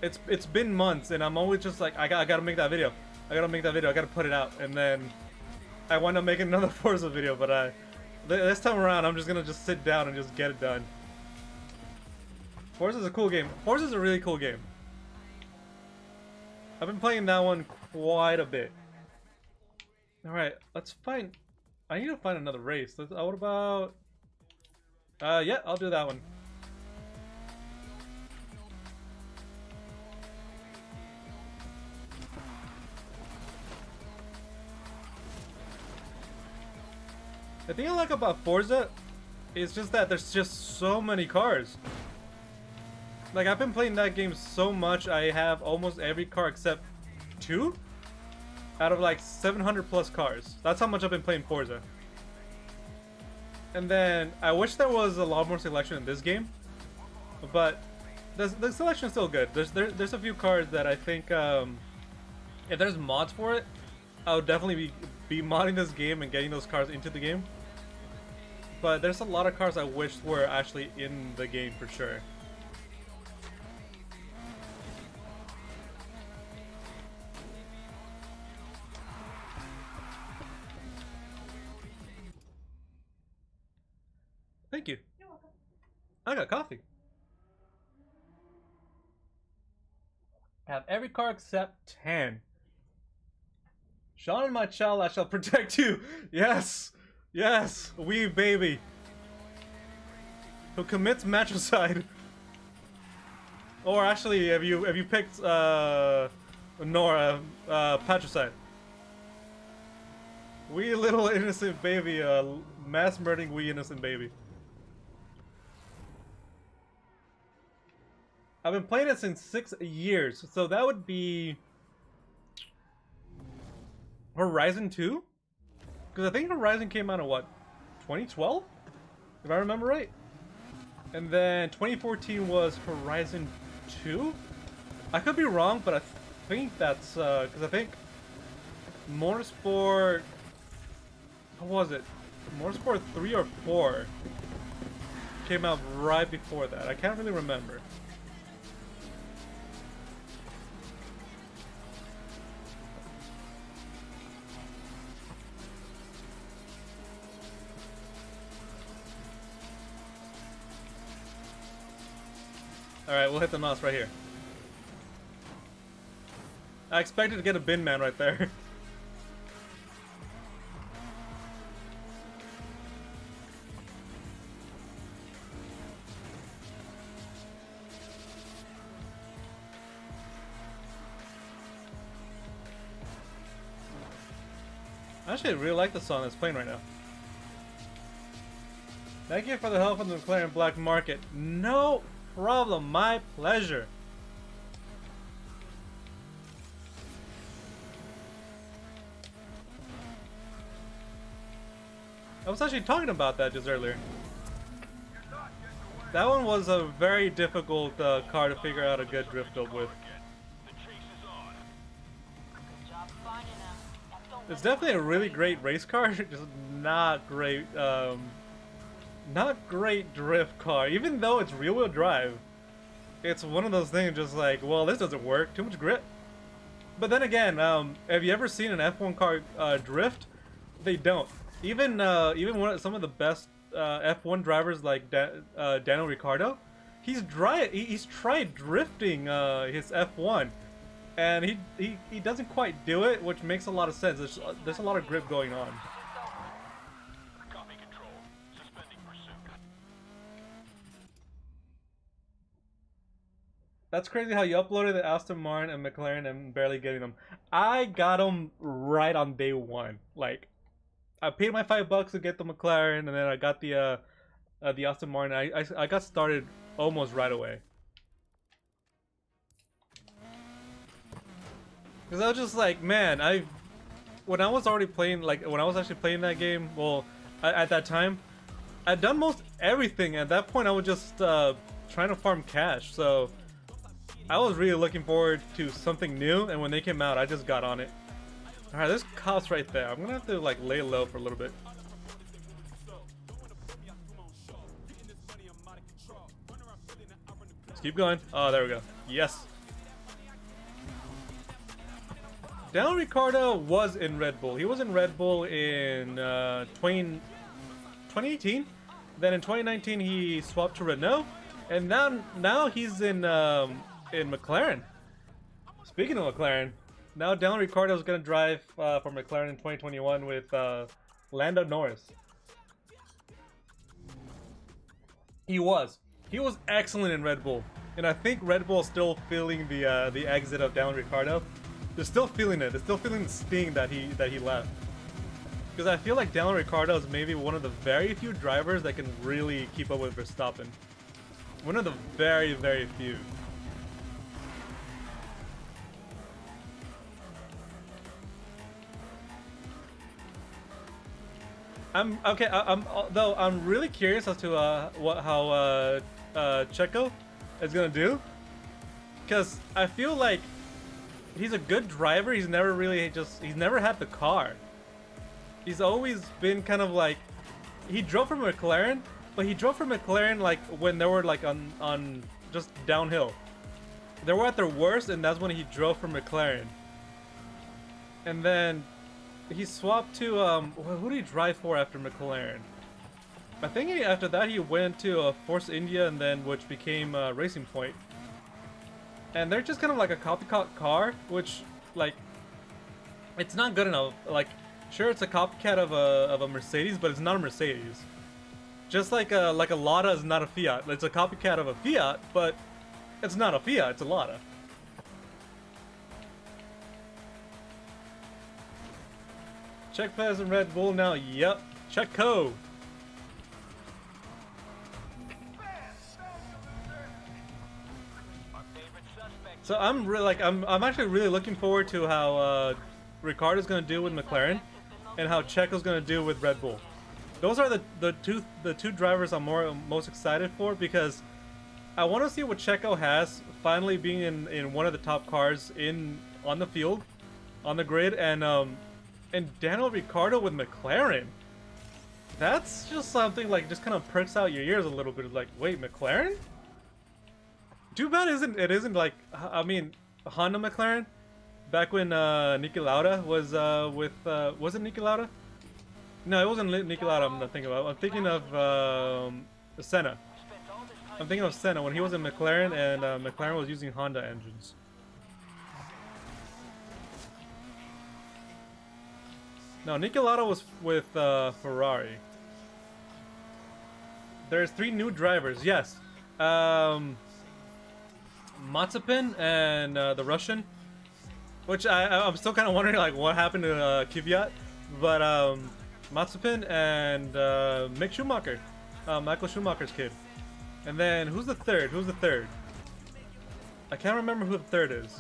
it's been months and I'm always just like, I gotta make that video. I gotta put it out, and then I wind up making another Forza video, but this time around I'm just gonna sit down and just get it done. Forza's a cool game. Forza's a really cool game. I've been playing that one quite a bit. Alright, let's find... I need to find another race. What about... yeah, I'll do that one. The thing I like about Forza is just that there's just so many cars. Like, I've been playing that game so much, I have almost every car except 2 out of like 700 plus cars. That's how much I've been playing Forza. And then I wish there was a lot more selection in this game, but the selection is still good. There's a few cars that I think if there's mods for it, I would definitely be modding this game and getting those cars into the game. But there's a lot of cars I wish were actually in the game for sure. Thank you. You're welcome. I got coffee. I have every car except 10. Sean, my child, I shall protect you. Yes, yes, we baby. Who commits matricide? Or actually, have you picked Nora patricide? Wee little innocent baby, mass murdering wee innocent baby. I've been playing it since 6 years, so that would be Horizon 2? Because I think Horizon came out in what, 2012? If I remember right. And then 2014 was Horizon 2? I could be wrong, but I think that's, because I think Motorsport, what was it? Motorsport 3 or 4 came out right before that. I can't really remember. Alright, we'll hit the mouse right here. I expected to get a bin man right there. Actually, I really like the song that's playing right now. Thank you for the help on the McLaren Black Market. No problem, my pleasure. I was actually talking about that just earlier. That one was a very difficult car to figure out a good drift up with. It's definitely a really great race car, just not great, not great drift car. Even though it's rear-wheel drive, it's one of those things just like, well, this doesn't work, too much grip. But then again, have you ever seen an F1 car drift? They don't. Even some of the best F1 drivers like Daniel Ricciardo, he's tried drifting his F1. And he doesn't quite do it, which makes a lot of sense. There's a lot of grip going on. Copy control. Suspending pursuit. That's crazy how you uploaded the Aston Martin and McLaren and barely getting them. I got them right on day one. Like, I paid my $5 to get the McLaren, and then I got the Aston Martin. I got started almost right away. Because I was just like, man, when I was already playing, like, when I was actually playing that game, well, at that time, I'd done most everything. At that point, I was just trying to farm cash. So, I was really looking forward to something new, and when they came out, I just got on it. Alright, there's cops right there. I'm gonna have to, like, lay low for a little bit. Let's keep going. Oh, there we go. Yes. Daniel Ricciardo was in Red Bull. He was in Red Bull in 2018. Then in 2019 he swapped to Renault, and now he's in McLaren. Speaking of McLaren, now Daniel Ricciardo is gonna drive for McLaren in 2021 with Lando Norris. He was excellent in Red Bull, and I think Red Bull is still feeling the exit of Daniel Ricciardo. They're still feeling it. They're still feeling the sting that he left. Because I feel like Daniel Ricciardo is maybe one of the very few drivers that can really keep up with Verstappen. One of the very, very few. I'm really curious as to how Checo is gonna do. Because I feel like he's a good driver. He's never had the car. He's always been kind of like, he drove for McLaren, but he drove for McLaren like when they were like on just downhill. They were at their worst, and that's when he drove for McLaren. And then he swapped to who did he drive for after McLaren? I think after that he went to Force India, and then which became Racing Point. And they're just kind of like a copycat car, which, like, it's not good enough. Like, sure, it's a copycat of a Mercedes, but it's not a Mercedes. Just like a Lada is not a Fiat. It's a copycat of a Fiat, but it's not a Fiat. It's a Lada. Check Pez and Red Bull now. Yep. Checo. So I'm really like I'm actually really looking forward to how Ricciardo's gonna do with McLaren, and how Checo's gonna do with Red Bull. Those are the two drivers I'm most excited for, because I want to see what Checo has finally being in one of the top cars on the field, on the grid, and Daniel Ricciardo with McLaren. That's just something like just kind of perks out your ears a little bit. Like, wait, McLaren? Too bad it isn't like, I mean, Honda McLaren back when Niki Lauda was was it Niki Lauda? No, it wasn't Niki Lauda. I'm not thinking about. I'm thinking of Senna. I'm thinking of Senna when he was in McLaren and McLaren was using Honda engines. No, Niki Lauda was with Ferrari. There's 3 new drivers. Yes. Mazepin and the Russian, which I'm still kind of wondering like what happened to Kvyat, but Mazepin and Mick Schumacher, Michael Schumacher's kid, and then who's the third? Who's the third? I can't remember who the third is.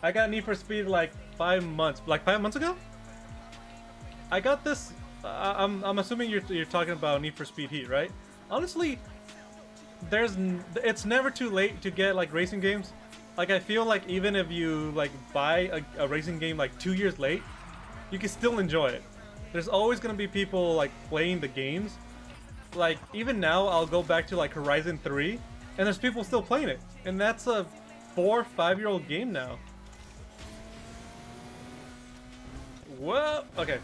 I got Need for Speed like 5 months ago. I got this. I'm assuming you're talking about Need for Speed Heat, right? Honestly, it's never too late to get like racing games. Like I feel like even if you like buy a racing game like 2 years late, you can still enjoy it. There's always gonna be people like playing the games. Like even now I'll go back to like Horizon 3 and there's people still playing it. And that's a 4 or 5 year old game now. Whoa, okay.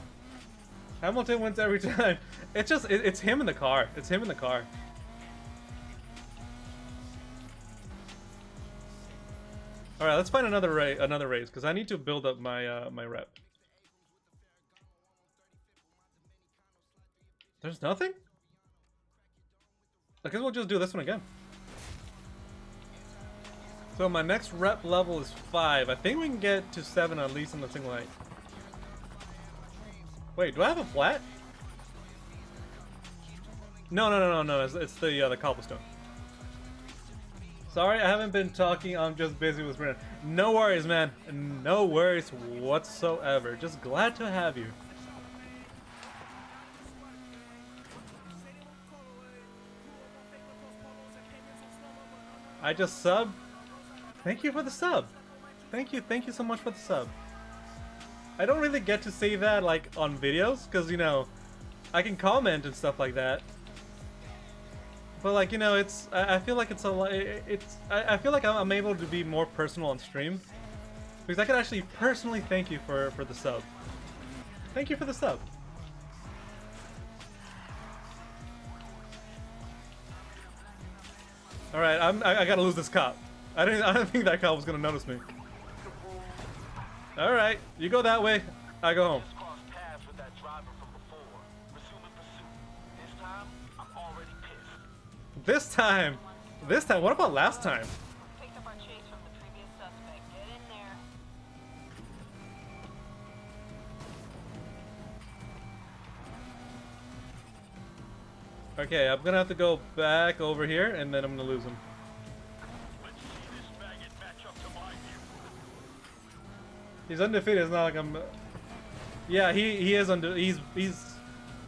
Hamilton wins every time. It's just it's him in the car. It's him in the car. All right, let's find another race because I need to build up my my rep. There's nothing? I guess we'll just do this one again. So my next rep level is 5. I think we can get to 7 at least in the single light. Wait, do I have a flat? No. It's the cobblestone. Sorry, I haven't been talking. I'm just busy with Brennan. No worries, man. No worries whatsoever. Just glad to have you. I just subbed. Thank you for the sub. Thank you so much for the sub. I don't really get to say that like on videos because you know I can comment and stuff like that. But like, you know, it's I feel like it's I feel like I'm able to be more personal on stream because I could actually personally thank you for the sub. Thank you for the sub. All right, I gotta lose this cop. I don't think that cop was gonna notice me. All right, you go that way. I go home. This time? What about last time? Picked up our chase from the previous suspect. Get in there. Okay, I'm gonna have to go back over here, and then I'm gonna lose him. He's undefeated. It's not like I'm. Yeah, he is he's.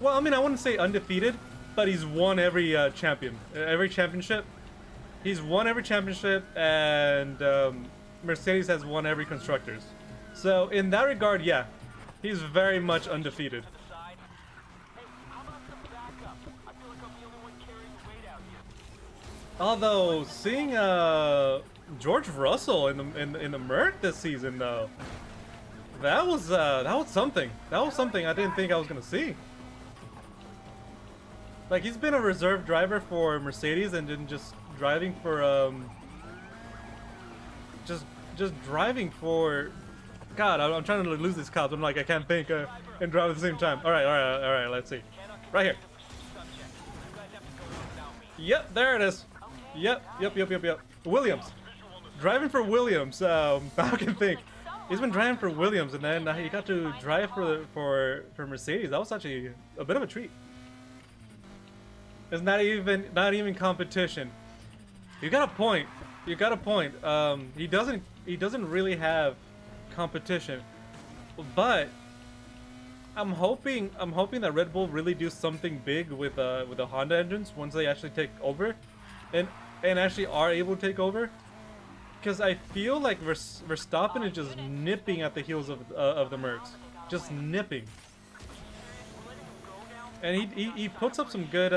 Well, I mean, I wouldn't say undefeated, but he's won every championship. He's won every championship, and Mercedes has won every constructors. So in that regard, yeah, he's very much undefeated. Although seeing George Russell in the Merc this season though, that was something. That was something I didn't think I was gonna see. Like he's been a reserve driver for Mercedes and then just driving for just driving for. God, I'm trying to lose these cops. I'm like I can't think and drive at the same time. All right. Let's see. Right here. Yep, there it is. Yep. Williams. Driving for Williams. I can think. He's been driving for Williams, and then he got to drive for Mercedes. That was actually a bit of a treat. It's not even competition. You got a point. You got a point. He doesn't really have competition, but I'm hoping that Red Bull really do something big with the Honda engines once they actually take over, and actually are able to take over. Because I feel like Verstappen is just nipping at the heels of the Mercs, just nipping, and he puts up some good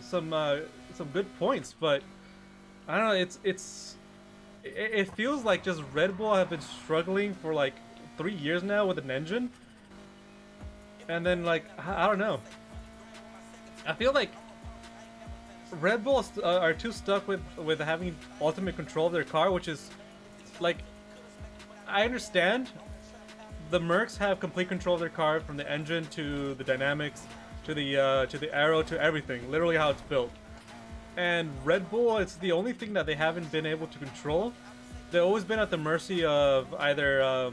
some good points, but I don't know. It feels like just Red Bull have been struggling for like 3 years now with an engine, and then like I don't know. I feel like Red Bull are too stuck with having ultimate control of their car, which is like, I understand the Mercs have complete control of their car from the engine to the dynamics to the aero to everything, literally how it's built. And Red Bull, it's the only thing that they haven't been able to control. They've always been at the mercy of either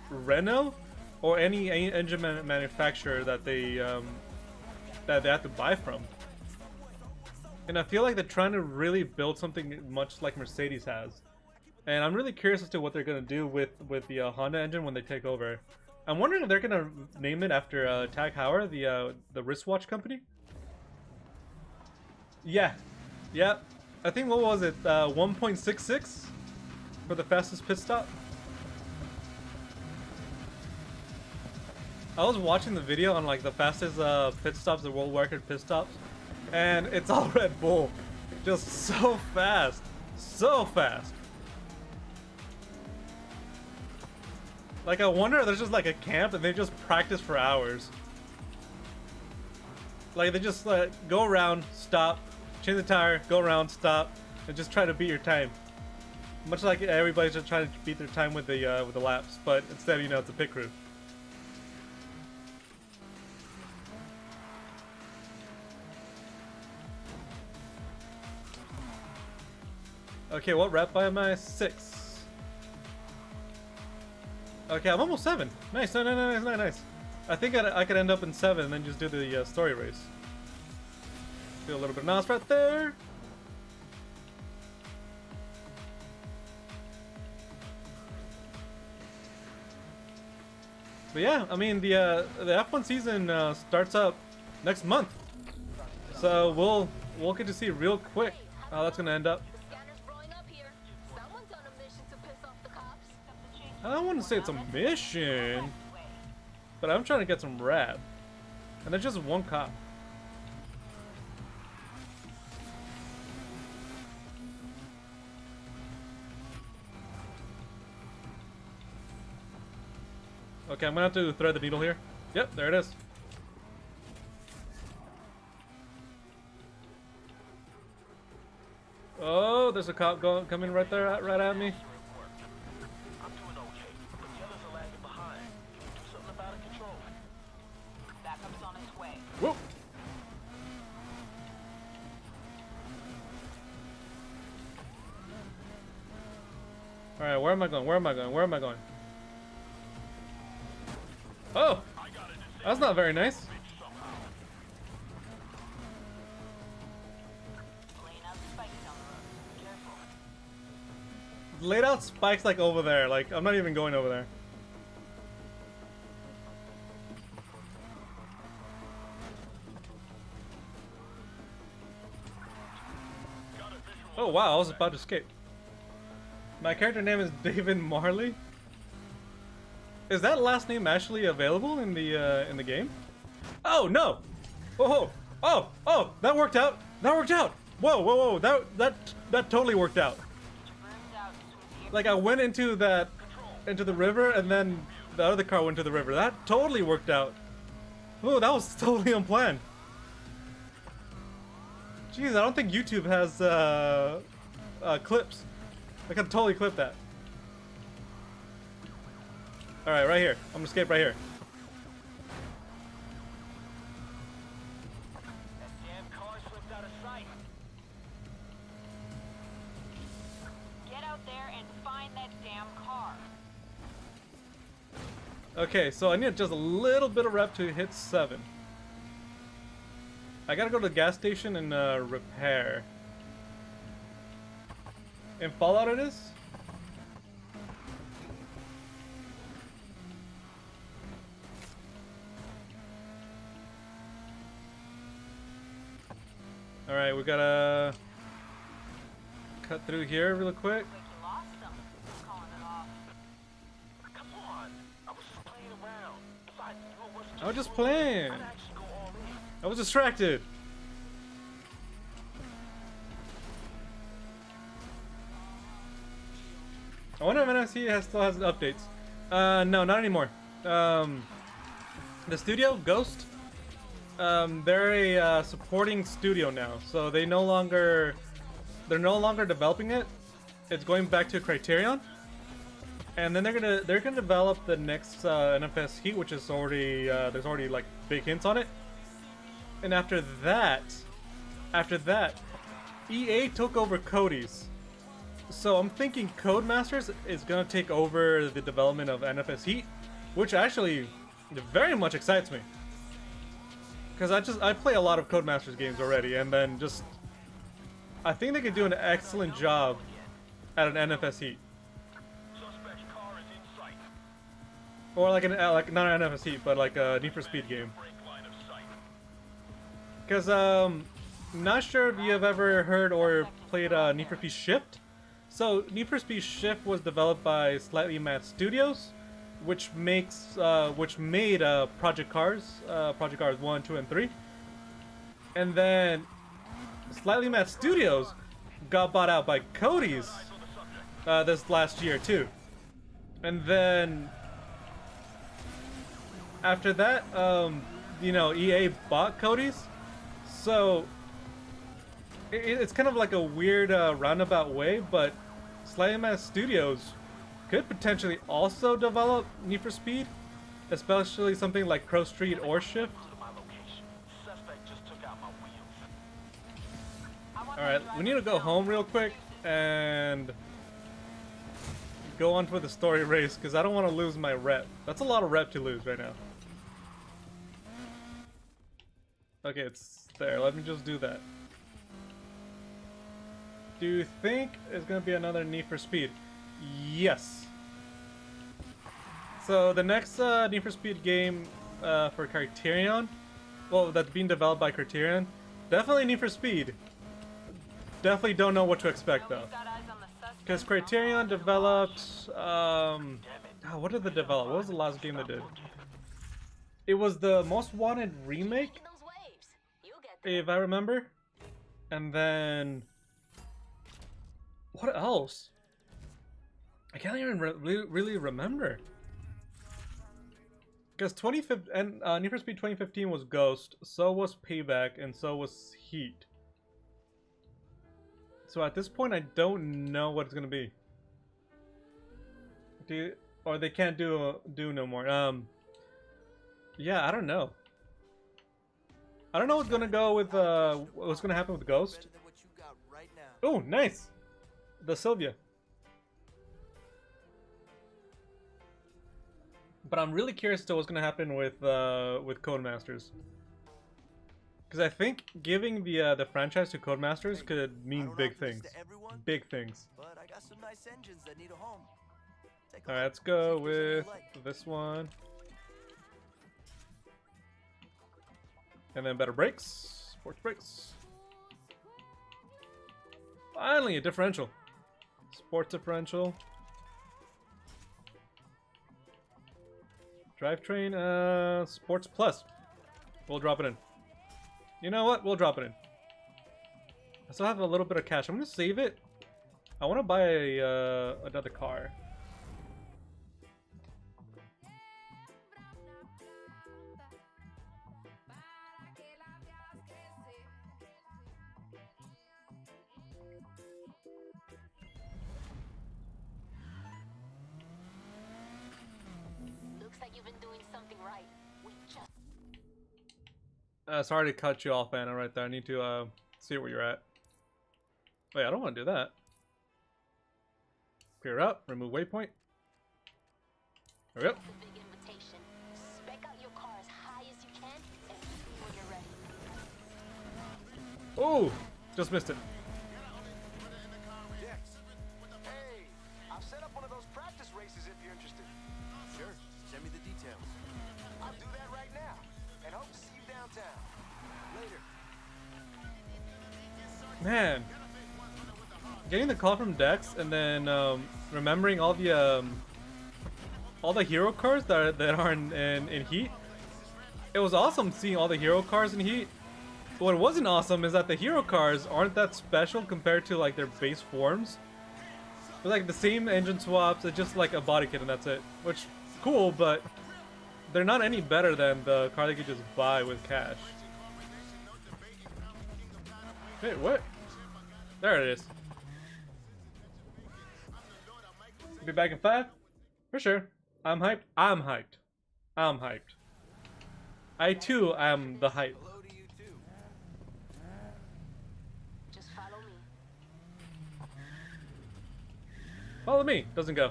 Renault or any engine manufacturer that they have to buy from. And I feel like they're trying to really build something much like Mercedes has. And I'm really curious as to what they're going to do with the Honda engine when they take over. I'm wondering if they're going to name it after Tag Heuer, the wristwatch company. Yeah. Yeah. I think, what was it? 1.66 for the fastest pit stop? I was watching the video on like the fastest pit stops, the world record pit stops. And it's all Red Bull. Just so fast. So fast. Like, I wonder if there's just like a camp and they just practice for hours. Like, they just go around, stop, change the tire, go around, stop, and just try to beat your time. Much like everybody's just trying to beat their time with the laps, but instead, you know, it's a pit crew. Okay, what rep am I? 6. Okay, I'm almost 7. Nice, nice. I think I could end up in 7 and then just do the story race. Feel a little bit of mouse right there. But yeah, I mean the F1 season starts up next month, so we'll get to see real quick how that's gonna end up. I don't want to say it's a mission, but I'm trying to get some rap. And there's just one cop. Okay, I'm gonna have to thread the needle here. Yep, there it is. Oh, there's a cop coming right there, right at me. Whoa! Alright, where am I going? Where am I going? Where am I going? Oh! That's not very nice. Laid out spikes like over there. Like, I'm not even going over there. Oh wow, I was about to escape. My character name is David Marley. Is that last name actually available in the game? Oh no! Oh, oh, that worked out. That worked out. Whoa! That totally worked out. Like, I went into the river, and then the other car went to the river. That totally worked out. Oh, that was totally unplanned. Jeez, I don't think YouTube has clips. I could totally clip that. Alright, right here. I'm gonna escape right here. That damn car slipped out of sight. Get out there and find find that damn car. Okay, so I need just a little bit of rep to hit 7. I gotta go to the gas station and repair. In Fallout it is? Alright, we gotta cut through here real quick. Like you lost them. I'm calling it off. Come on. I was just playing around. If I knew it wasn't I was just wrong, playing. I'd actually go all in. I was distracted. I wonder if NFS Heat still has updates. No, not anymore. The studio, Ghost, they're a supporting studio now, so they're no longer developing it. It's going back to Criterion, and then they're gonna develop the next NFS Heat, which is already there's already like big hints on it. And after that, EA took over Cody's. So I'm thinking Codemasters is gonna take over the development of NFS Heat, which actually very much excites me. Because I play a lot of Codemasters games already, and then just I think they could do an excellent job at an NFS Heat. Suspect's car is in sight. Or like not an NFS Heat, but like a Need for Speed game. Break line of sight. Because not sure if you have ever heard or played Need for Speed Shift. So Need for Speed Shift was developed by Slightly Mad Studios, which made Project Cars 1, 2, and 3. And then Slightly Mad Studios got bought out by Cody's this last year too. And then after that, you know, EA bought Cody's, so it's kind of like a weird roundabout way, but Slightly Mad Studios could potentially also develop Need for Speed, especially something like Crow Street or Shift. My location. Suspect just took out my wheels. Alright, we need to go home real quick and go on for the story race, because I don't want to lose my rep. That's a lot of rep to lose right now. Okay, it's there. Let me just do that. Do you think it's going to be another Need for Speed? Yes. So the next Need for Speed game for Criterion, well, that's being developed by Criterion, definitely Need for Speed. Definitely don't know what to expect though, because Criterion developed what did they develop? What was the last game they did? It was the Most Wanted remake, if I remember. And then what else? I can't even really remember. Because 2015 and Need for Speed 2015 was Ghost, so was Payback, and so was Heat. So at this point, I don't know what it's gonna be. Or they can't do no more. Yeah, I don't know. I don't know what's gonna go with what's gonna happen with Ghost. Oh, nice, the Sylvia. But I'm really curious to what's gonna happen with Codemasters, because I think giving the franchise to Codemasters could mean big things. Big things. But I got some nice engines that need a home. All right, let's go with this one, and then better brakes, sports brakes. Finally, a differential, sports differential. Drivetrain, Sports Plus. We'll drop it in. You know what? We'll drop it in. I still have a little bit of cash. I'm gonna save it. I want to buy another car. Sorry to cut you off, Anna, right there. I need to see where you're at. Wait, I don't want to do that. Clear up. Remove waypoint. There we go. It's a big invitation. Spec out your car as high as you can and meet me when you're ready. Oh, just missed it. Dex. Hey, I've set up one of those practice races if you're interested. Sure. Send me the details. I'll do that right now. And hope to see you downtown. Later. Man, getting the call from Dex and then remembering all the hero cars that are in Heat. It was awesome seeing all the hero cars in Heat. What wasn't awesome is that the hero cars aren't that special compared to like their base forms. They're like the same engine swaps, it's just like a body kit and that's it. Which, cool, but they're not any better than the car that you just buy with cash. Wait, what? There it is. Be back in 5? For sure. I'm hyped. I'm hyped. I'm hyped. I too am the hype. Hello to you too. Just follow me. Follow me. Doesn't go.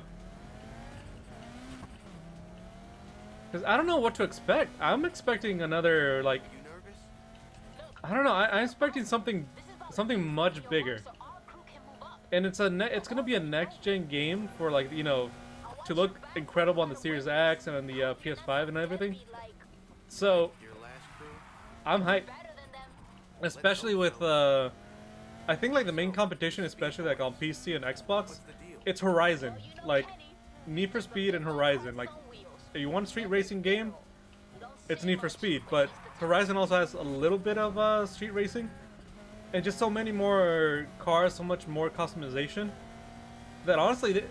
Because I don't know what to expect. I'm expecting another, like... You nervous? I don't know. I'm expecting something much bigger. So our crew can move up. And it's gonna be a next-gen game for, like, you know, to look incredible on the Series X and on the PS5 and everything. Be like So, Your last crew? I'm hyped. better than them. Especially with, I think, like, the main competition, especially, like, on PC and Xbox, it's Horizon. Like, Need for Speed and Horizon. Like, if you want a street racing game, it's Need for Speed. But Horizon also has a little bit of street racing. And just so many more cars, so much more customization. That, honestly,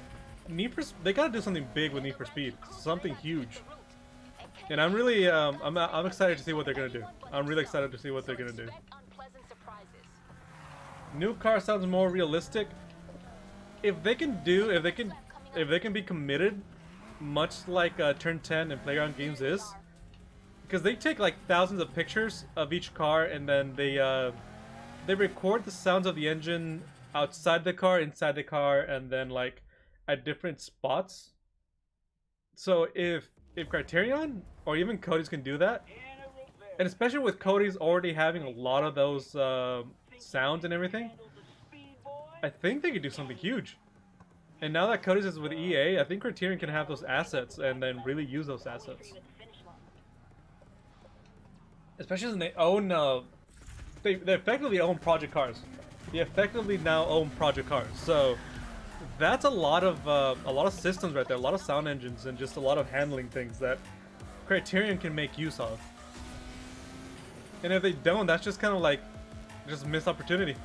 they gotta do something big with Need for Speed. Something huge. And I'm really, I'm excited to see what they're gonna do. I'm really excited to see what they're gonna do. Unpleasant surprises. New car sounds more realistic. If they can be committed, much like Turn 10 and Playground Games is, because they take like thousands of pictures of each car and then they record the sounds of the engine outside the car, inside the car, and then like at different spots. So if Criterion or even Cody's can do that, and especially with Cody's already having a lot of those sounds and everything, I think they could do something huge. And now that Cody's is with EA, I think Criterion can have those assets and then really use those assets. Especially when they own, they effectively own Project Cars. They effectively now own Project Cars. So that's a lot of systems right there, a lot of sound engines, and just a lot of handling things that Criterion can make use of. And if they don't, that's just kind of like just missed opportunity.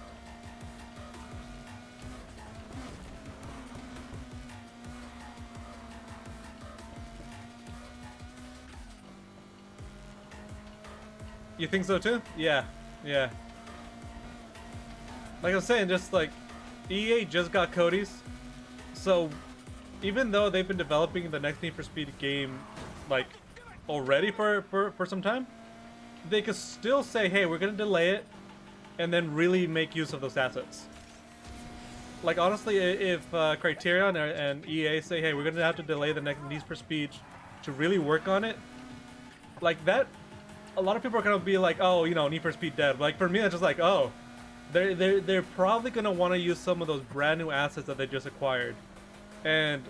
You think so too? Yeah, yeah. Like I was saying, just like EA just got Cody's, so even though they've been developing the next Need for Speed game like already for some time, they could still say, hey, we're gonna delay it and then really make use of those assets. Like honestly, if Criterion and EA say, hey, we're gonna have to delay the next Need for Speed to really work on it, like that, a lot of people are gonna be like, oh, you know, Need for Speed dead. But like for me, it's just like, oh, they're probably gonna want to use some of those brand new assets that they just acquired, and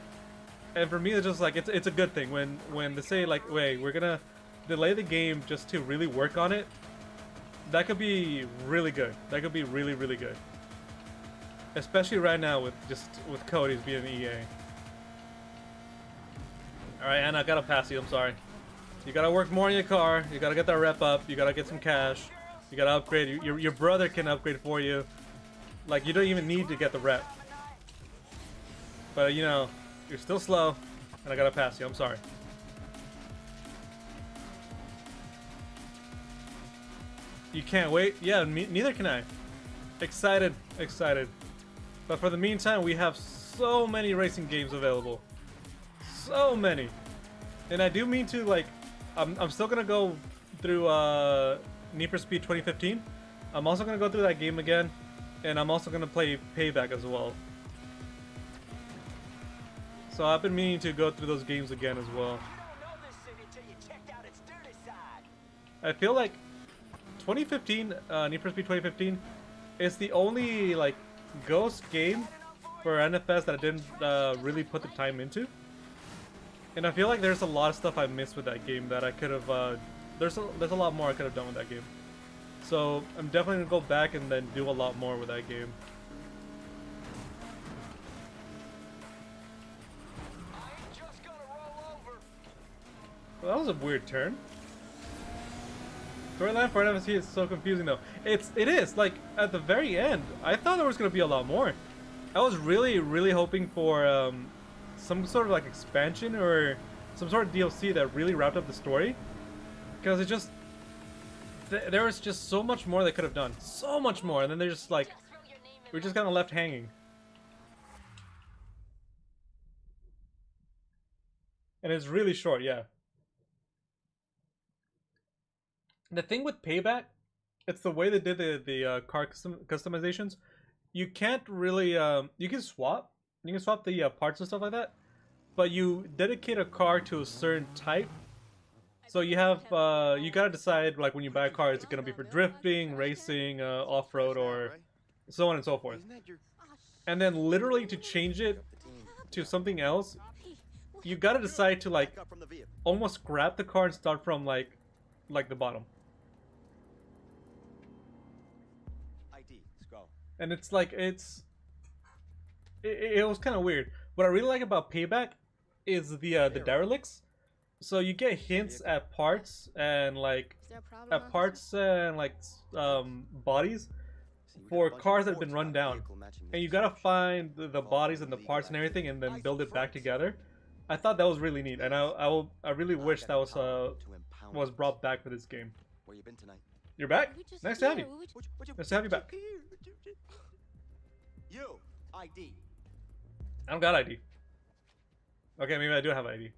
for me, it's just like it's a good thing when they say like, wait, we're gonna delay the game just to really work on it. That could be really good. That could be really, really good. Especially right now with Cody's being EA. Alright, Anna, I gotta pass you, I'm sorry. You gotta work more on your car, you gotta get that rep up, you gotta get some cash, you gotta upgrade, your brother can upgrade for you. Like, you don't even need to get the rep. But, you know, you're still slow, and I gotta pass you, I'm sorry. You can't wait? Yeah, neither can I. Excited, excited. But for the meantime, we have so many racing games available. So many. And I do mean to, like, I'm still gonna go through Need for Speed 2015. I'm also gonna go through that game again, and I'm also gonna play Payback as well. So I've been meaning to go through those games again as well. You don't know this city till you checked out its dirty side. I feel like 2015, Need for Speed 2015, is the only like ghost game for NFS that I didn't really put the time into. And I feel like there's a lot of stuff I missed with that game that I could have. There's a lot more I could have done with that game. So I'm definitely gonna go back and then do a lot more with that game. I ain't just gonna roll over. Well, that was a weird turn. Storyline for NFS Heat is so confusing though. It is like at the very end. I thought there was gonna be a lot more. I was really hoping for some sort of like expansion or some sort of DLC that really wrapped up the story, because it just there was just so much more they could have done, so much more, and then they're just like we're just kind of left hanging. And it's really short, yeah. The thing with Payback, it's the way they did the car customizations. You can't really you can swap the parts and stuff like that, but you dedicate a car to a certain type. So you have you gotta decide, like, when you buy a car, is it gonna be for drifting, racing, off-road, or so on and so forth. And then literally to change it to something else, you gotta decide to like almost scrap the car and start from like the bottom. ID, let's go. And it's like it was kind of weird. What I really like about Payback is the derelicts. So you get hints at parts and like bodies for cars that have been run down, and you gotta find the bodies and the parts and everything, and then build it back together. I thought that was really neat, and I really wish that was brought back for this game. Where you been tonight? You're back? Nice to have you. Nice to have you back. You, ID. I don't got ID. Okay, maybe I do have ID.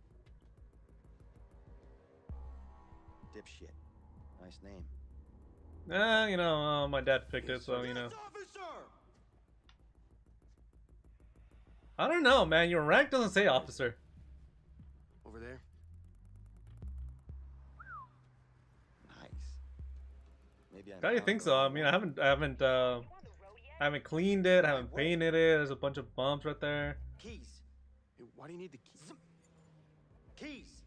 Dipshit. Nice name. You know, my dad picked it, so you know. I don't know, man. Your rank doesn't say officer. Over there. Nice. Maybe How do you think so? I mean, I haven't cleaned it. I haven't painted it. There's a bunch of bumps right there. Keys. Hey, why do you need the keys? Keys.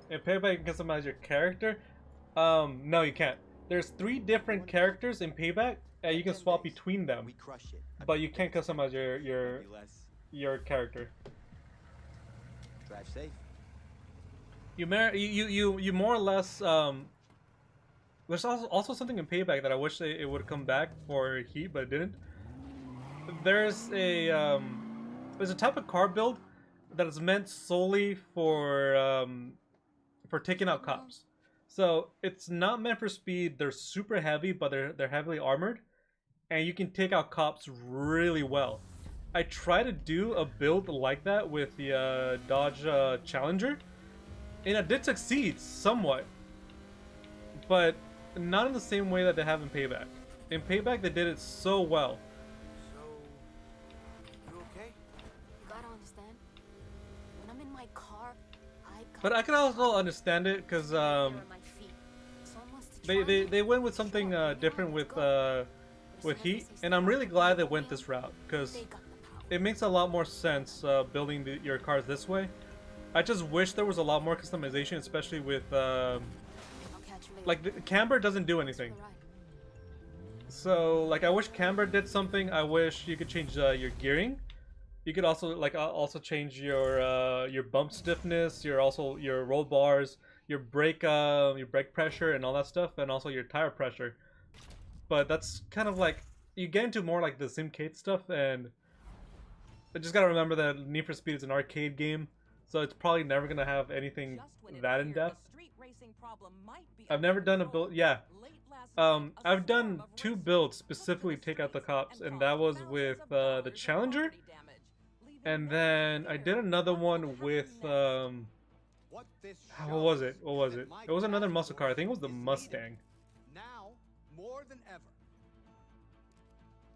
In Payback, you can customize your character. No, you can't. There's 3 different characters in Payback, and you can swap between them. We crush it. But you can't customize your character. Drive safe. You more or less there's also something in Payback that I wish it would come back for Heat, but it didn't. There's a type of car build that is meant solely for taking out cops. So it's not meant for speed. They're super heavy, but they're heavily armored, and you can take out cops really well. I tried to do a build like that with the Dodge Challenger, and it did succeed somewhat, but not in the same way that they have in Payback. In Payback, they did it so well. So, you okay? You gotta understand. When I'm in my car, But I can also understand it because they went with something different with Heat, and I'm really glad they went this route because it makes a lot more sense building your cars this way. I just wish there was a lot more customization, especially with like the camber doesn't do anything. So like I wish camber did something. I wish you could change your gearing. You could also change your bump stiffness, your roll bars, your brake pressure and all that stuff, and also your tire pressure. But that's kind of like you get into more like the SimCade stuff, and I just gotta remember that Need for Speed is an arcade game, so it's probably never gonna have anything that in depth. I've never done a build. Yeah, I've done 2 builds specifically to take out the cops, and that was with the Challenger, and then I did another one with what was it? What was it? It was another muscle car. I think it was the Mustang. Now, more than ever,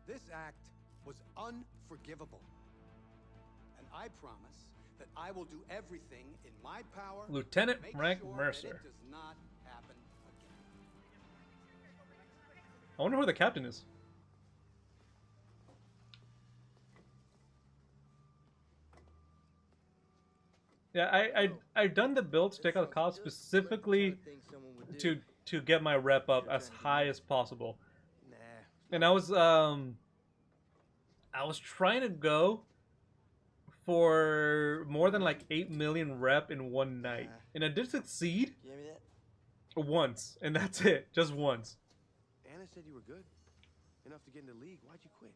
this act was unforgivable. And I promise that I will do everything in my power Lieutenant to make Frank sure Mercer. that it does not happen again. I wonder who the captain is. Yeah, I've done the build to take out the cops specifically to get my rep up as high as possible. And I was trying to go for more than like 8 million rep in one night. And I did succeed once, and that's it. Just once. Anna said you were good enough to get in the league. Why'd you quit?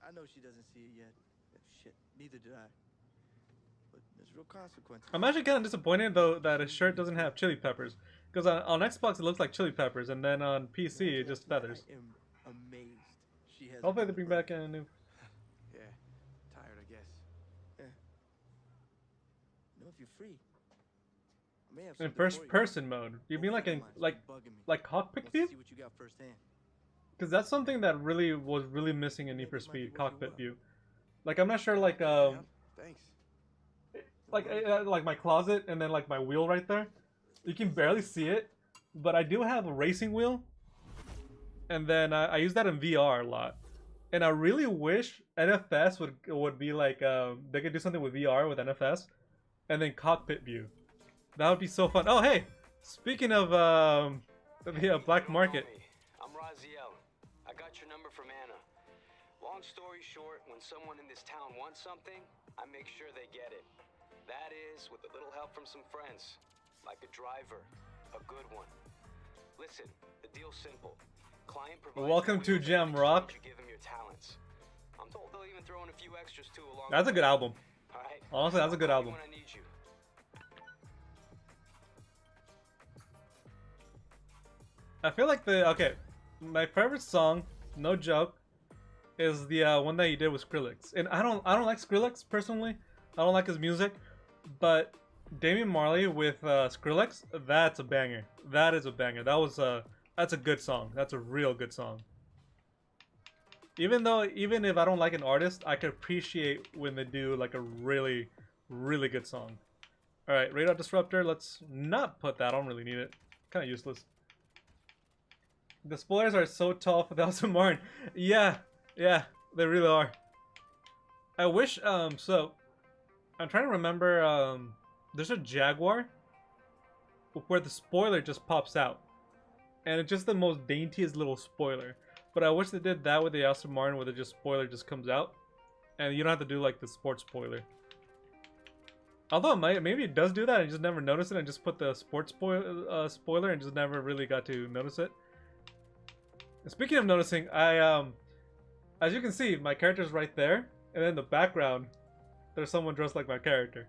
I know she doesn't see it yet. Shit, neither did I. But there's real consequences. I'm actually kind of disappointed though that his shirt doesn't have chili peppers, because on Xbox it looks like chili peppers, and then on PC it just feathers. I am amazed. She has. Hopefully they bring back a new. Yeah, tired, I guess. Yeah. You know, if you're free, I may have In something first for you. person mode. You mean like in like cockpit Let's view? see what you got firsthand. Because that's something that really was really missing in Need for Speed cockpit view. Like I'm not sure like Thanks. like my closet and then like my wheel right there. You can barely see it, but I do have a racing wheel, and then I use that in VR a lot. And I really wish NFS would be like they could do something with VR with NFS, and then cockpit view. That would be so fun. Oh hey, speaking of the black market. I'm Raziel. I got your number from Anna. Long story short, when someone in this town wants something, I make sure they get it. That is, with a little help from some friends. Like a driver. A good one. Listen, the deal's simple. Client provides Welcome to Jam Rock. you give him your talents. I'm told they'll even throw in a few extras too along That's a good album. All right? Honestly, that's a good album. When I need you. I feel like my favorite song, no joke, is the one that he did with Skrillex. And I don't like Skrillex personally. I don't like his music, but Damian Marley with Skrillex, that's a banger. That is a banger. That's a good song. That's a real good song. Even if I don't like an artist, I can appreciate when they do like a really, really good song. All right, radar disruptor. Let's not put that. I don't really need it. Kind of useless. The spoilers are so tall for the Aston Martin. Yeah, they really are. I wish, so, I'm trying to remember, there's a Jaguar where the spoiler just pops out. And it's just the most daintiest little spoiler. But I wish they did that with the Aston Martin where the spoiler just comes out. And you don't have to do like the sports spoiler. Although maybe it does do that and you just never notice it and just put the sports spoiler and just never really got to notice it. Speaking of noticing, as you can see, my character's right there, and in the background, there's someone dressed like my character.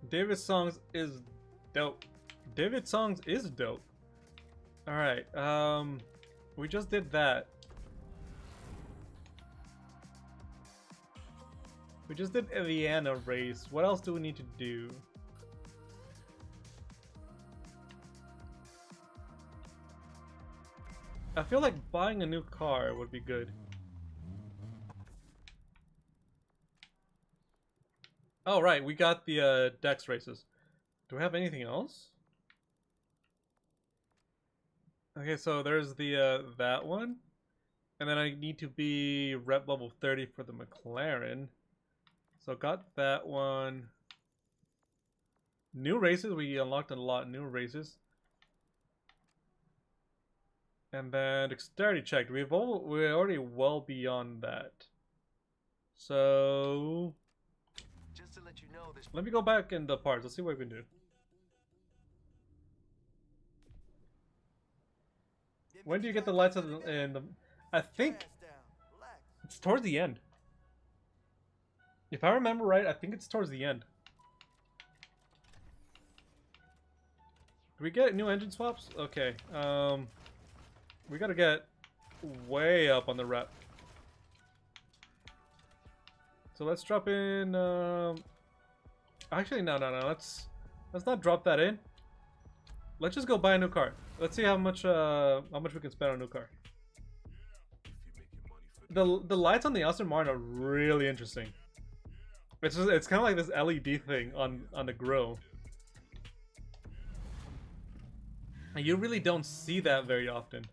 David's songs is dope. David's songs is dope. Alright, we just did that. We just did a Vienna race. What else do we need to do? I feel like buying a new car would be good. Oh right, we got the Dex races. Do we have anything else? Okay, so there's the that one. And then I need to be rep level 30 for the McLaren. So got that one. New races, we unlocked a lot of new races. And then dexterity check. We're already well beyond that. So Just to let you know, this. let me go back in the parts. Let's see what we can do. When do you get the lights in the? I think it's towards the end. If I remember right, I think it's towards the end. Do we get new engine swaps? Okay. We gotta get way up on the rep. So let's drop in. Actually, no. Let's not drop that in. Let's just go buy a new car. Let's see how much we can spend on a new car. The lights on the Aston Martin are really interesting. It's kind of like this LED thing on the grille. And you really don't see that very often.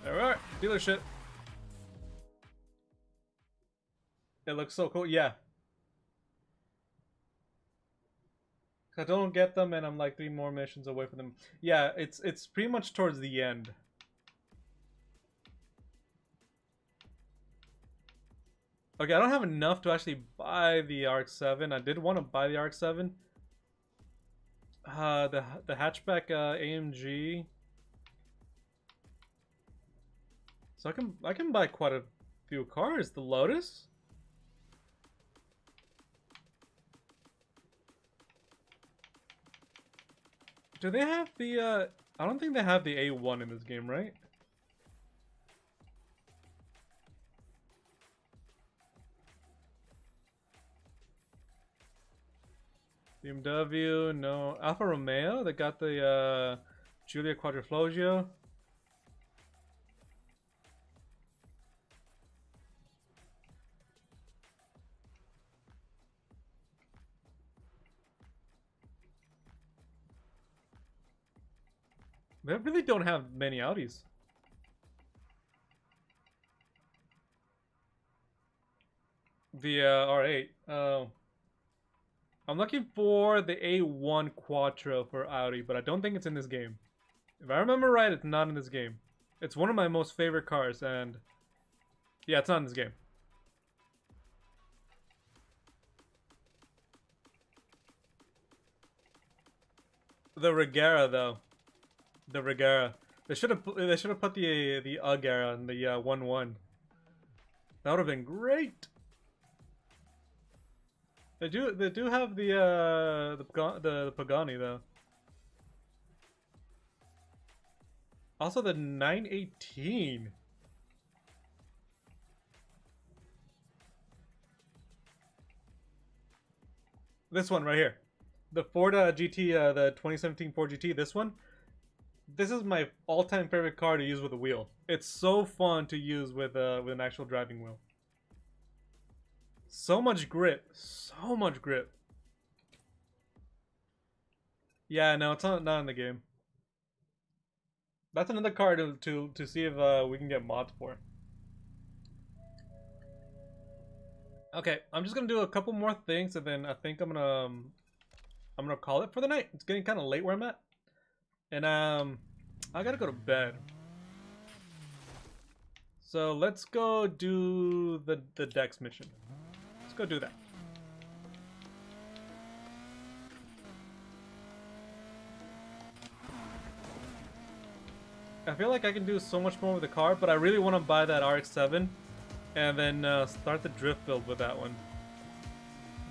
Alright, dealership. It looks so cool, yeah. I don't get them and I'm like 3 more missions away from them. Yeah, it's pretty much towards the end. Okay, I don't have enough to actually buy the RX-7. I did want to buy the RX-7. The hatchback AMG. So I can buy quite a few cars. The Lotus. Do they have the I don't think they have the A1 in this game, right? BMW, no. Alfa Romeo, they got the Giulia Quadrifoglio. They really don't have many Audis. The R8. Oh. I'm looking for the A1 Quattro for Audi, but I don't think it's in this game. If I remember right, it's not in this game. It's one of my most favorite cars, and yeah, it's not in this game. The Regera, though. The Regera. They should have put the Agera in the 1-1. That would have been great. They do have the Pagani though. Also the 918. This one right here. The Ford GT, the 2017 Ford GT, this one. This is my all-time favorite car to use with a wheel. It's so fun to use with an actual driving wheel. So much grip. So much grip. Yeah, no, it's not in the game. That's another car to see if we can get mods for. Okay, I'm just gonna do a couple more things and then I think I'm gonna call it for the night. It's getting kind of late where I'm at. And I gotta go to bed. So let's go do the Dex mission. Let's go do that. I feel like I can do so much more with the car, but I really want to buy that RX-7 and then start the drift build with that one.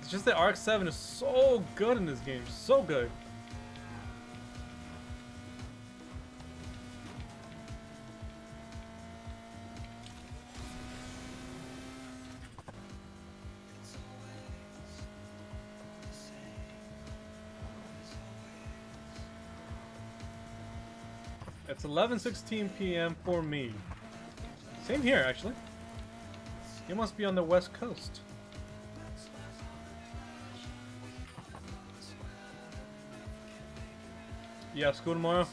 It's just that RX-7 is so good in this game, so good. It's 11:16 p.m. for me. Same here, actually. You must be on the West Coast. You have school tomorrow?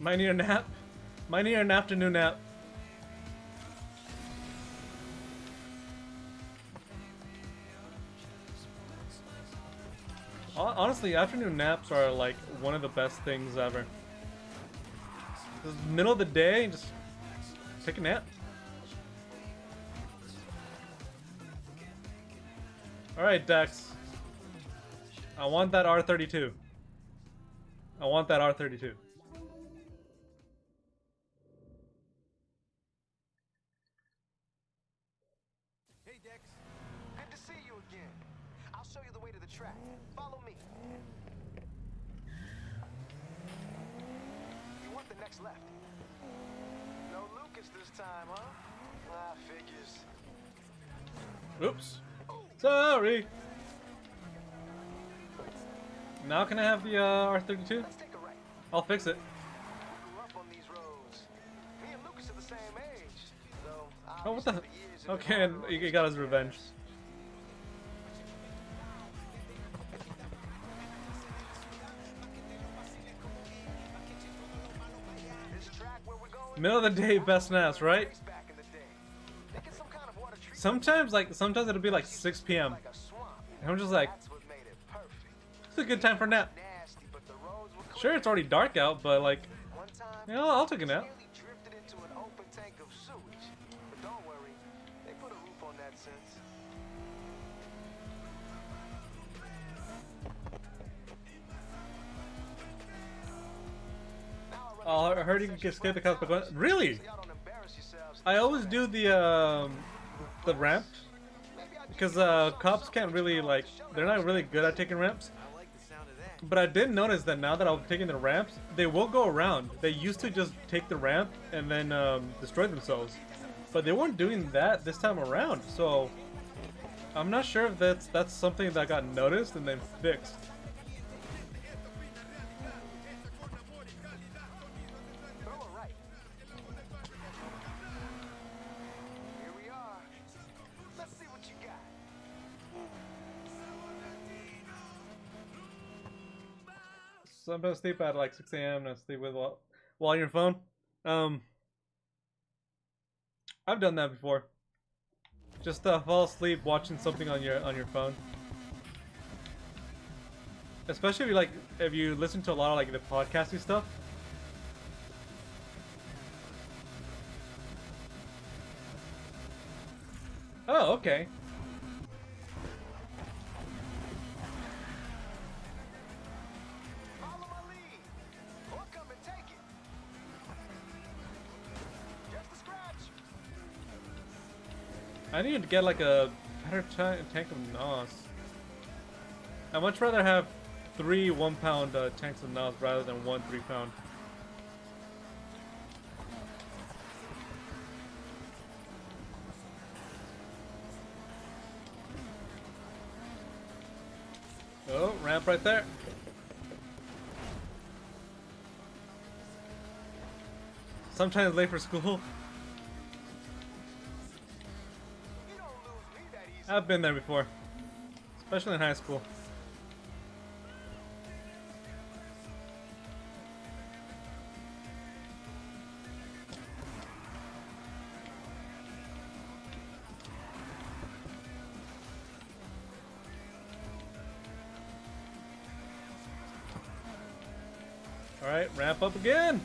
Might need a nap. Might need an afternoon nap. Honestly, afternoon naps are like one of the best things ever. This is middle of the day and just take a nap. Alright, Dex. I want that R32. I want that R32. Hey, Dex. Good to see you again. I'll show you the way to the track. Follow me. You want the next left. No Lucas this time, huh? Ah, figures. Oops. Sorry. Now can I have the R32? Let's take a right. I'll fix it. We grew up on these roads. Me and Lucas are the same age. Though, Oh, what the? obviously the years have Okay, been and harder on he each got his other. revenge. This track where we're going, Middle of the day, best naps, right? back in the day. Thinking some kind of water treatment Sometimes it'll be like 6 p.m. like a swamp. And I'm just like, That's what made it perfect. it's a good time for a nap. Nasty, but the roads were clear. Sure, it's already dark out, but like, One time, you know, I'll take a nap. nearly drifted into an open tank of sewage. But don't worry, they put a roof on that since. Oh, I heard you can skip the cops, but really? So y'all don't embarrass yourselves. I always do the ramp because cops can't really like, they're not really good at taking ramps. I like the sound of that. But I did notice that now that I'm taking the ramps, they will go around. They used to just take the ramp and then destroy themselves, but they weren't doing that this time around. So I'm not sure if that's something that got noticed and then fixed. Throw a right. Here we are. Let's see what you got. So I'm gonna sleep at like 6 a.m. and I sleep with while on your phone. I've done that before. Just fall asleep watching something on your phone. Especially if you listen to a lot of like the podcasty stuff. Oh, okay. Follow my lead. Or come and take it. Just a scratch. I need to get like a better tank of NOS. I'd much rather have 3 1-pound tanks of NOS rather than 1 3-pound. Oh, ramp right there. Sometimes late for school. You don't lose me that easy. I've been there before, especially in high school. All right, ramp up again.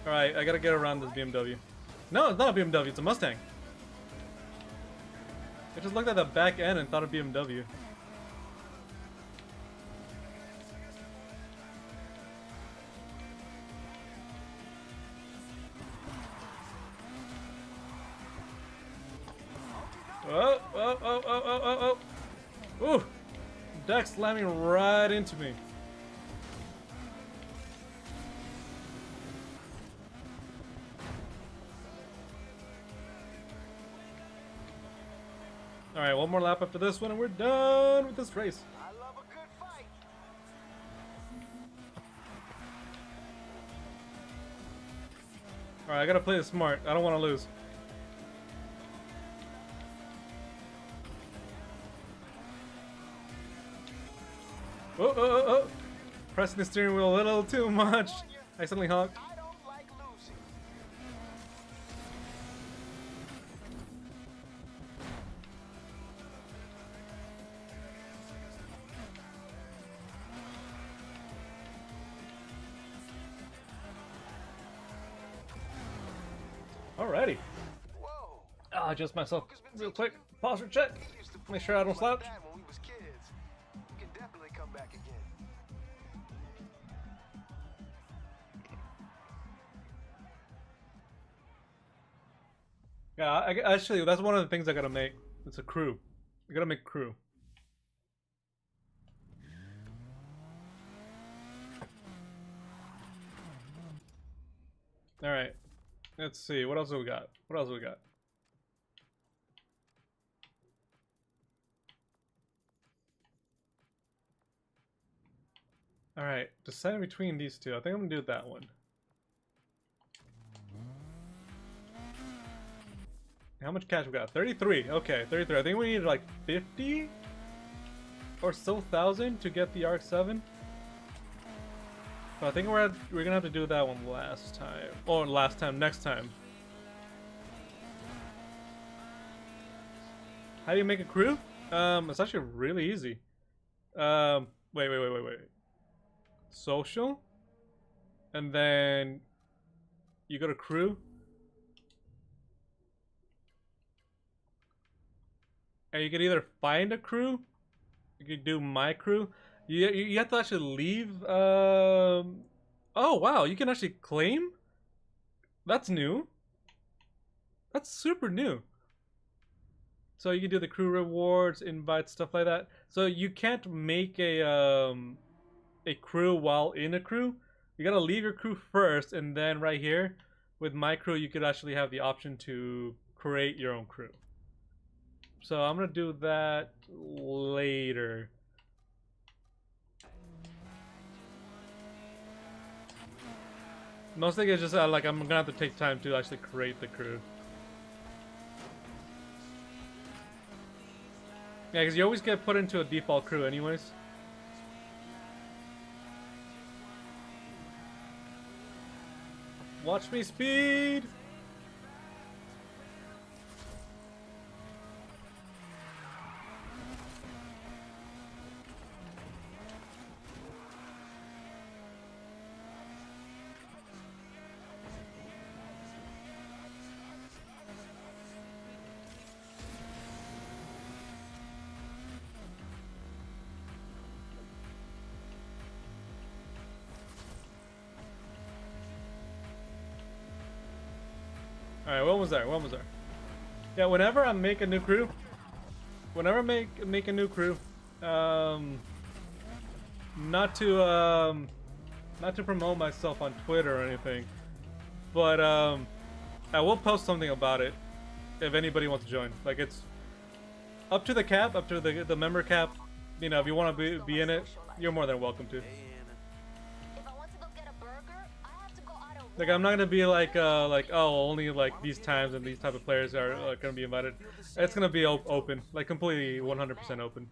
All right, I gotta get around this BMW. No, it's not a BMW, it's a Mustang. I just looked at the back end and thought of BMW. Oh, oh, oh, oh, oh, oh, oh. Ooh, Dex slamming right into me. Alright, one more lap after this one and we're done with this race. I love a good fight. Alright, I gotta play it smart. I don't want to lose. Oh, oh, oh, oh. Pressing the steering wheel a little too much. I suddenly honked. I don't like losing. Alrighty. Whoa. I'll adjust myself real quick. Posture check. We used to Make sure I don't like slouch. that when we was kids. We can definitely come back again. Yeah, actually, that's one of the things I gotta make. It's a crew. I gotta make crew. All right. Let's see. What else do we got? What else do we got? All right. Deciding between these two. I think I'm gonna do that one. How much cash we got? 33. Okay, 33. I think we need like 50 or so thousand to get the RX-7. But I think we're gonna have to do that one last time. Or next time. How do you make a crew? It's actually really easy. Wait. Social. And then you go to crew. And you can either find a crew, you can do my crew. You have to actually leave. Oh wow, you can actually claim. That's new. That's super new. So you can do the crew rewards, invite, stuff like that. So you can't make a crew while in a crew. You gotta leave your crew first, and then right here with my crew, you could actually have the option to create your own crew. So I'm gonna do that later. Most thing is just like I'm gonna have to take time to actually create the crew. Yeah, because you always get put into a default crew anyways. Watch me speed! Alright, when was there? Yeah, whenever I make a new crew, make a new crew, not to promote myself on Twitter or anything, but I will post something about it if anybody wants to join. Like, it's up to the cap, up to the member cap. You know, if you want to be in it, you're more than welcome to. Like, I'm not gonna be like oh, only like these times and these type of players are gonna be invited. It's gonna be open, like completely 100% open.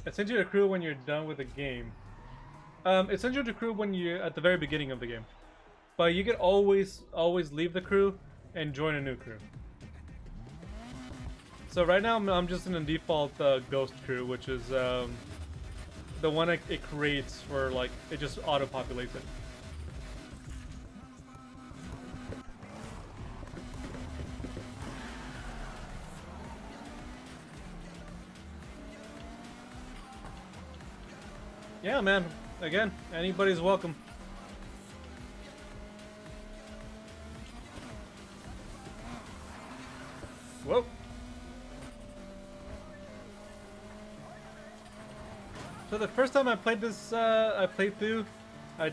It sends you a crew when you're done with the game. It sends you a crew when you're at the very beginning of the game, but you can always leave the crew and join a new crew. So right now I'm just in a default ghost crew, which is the one it creates for, like, it just auto-populates it. Yeah, man. Again, anybody's welcome. Whoa. So the first time I played this, I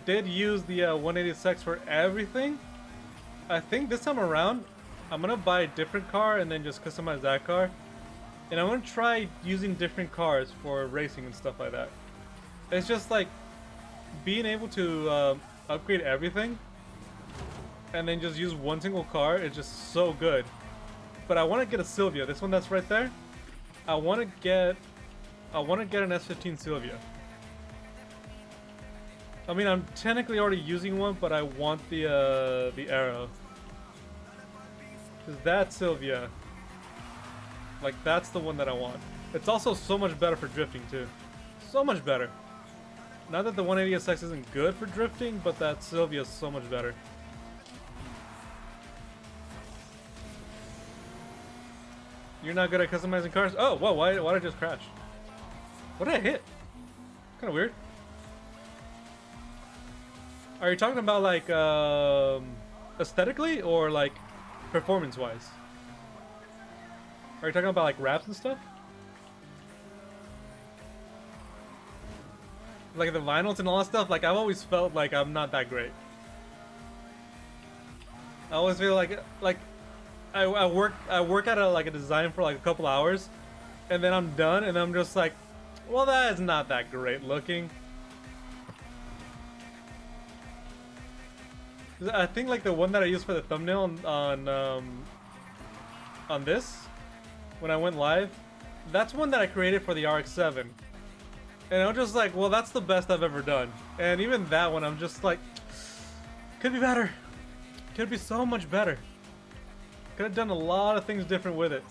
did use the 180SX for everything. I think this time around, I'm gonna buy a different car and then just customize that car. And I'm gonna try using different cars for racing and stuff like that. It's just like being able to upgrade everything and then just use one single car is just so good. But I want to get a Sylvia. This one that's right there. I want to get an S15 Sylvia. I mean, I'm technically already using one, but I want the Arrow. Cause that Sylvia, like, that's the one that I want. It's also so much better for drifting too. So much better. Not that the 180SX isn't good for drifting, but that Sylvia is so much better. You're not good at customizing cars? Oh, whoa, why did I just crash? What did I hit? Kind of weird. Are you talking about like aesthetically or like performance-wise? Are you talking about like wraps and stuff? Like the vinyls and all that stuff? Like I've always felt like I'm not that great. I always feel like I work at a design for like a couple hours, and then I'm done, and I'm just like, well, that is not that great looking. I think like the one that I used for the thumbnail on this, when I went live, that's one that I created for the RX-7, and I'm just like, well, that's the best I've ever done. And even that one, I'm just like, could be better. Could be so much better. Could have done a lot of things different with it.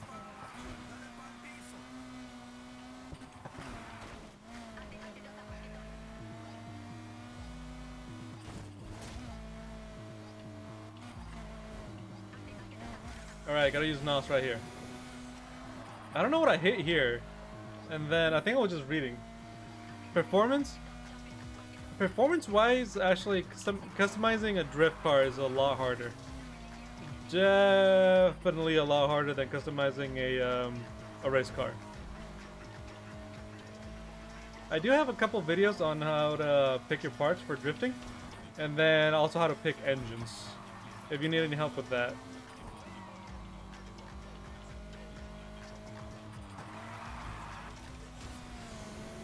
Alright, gotta use NOS right here. I don't know what I hit here. And then I think I was just reading. Performance? Performance-wise, actually, customizing a drift car is a lot harder. Definitely a lot harder than customizing a race car. I do have a couple videos on how to pick your parts for drifting, and then also how to pick engines, if you need any help with that.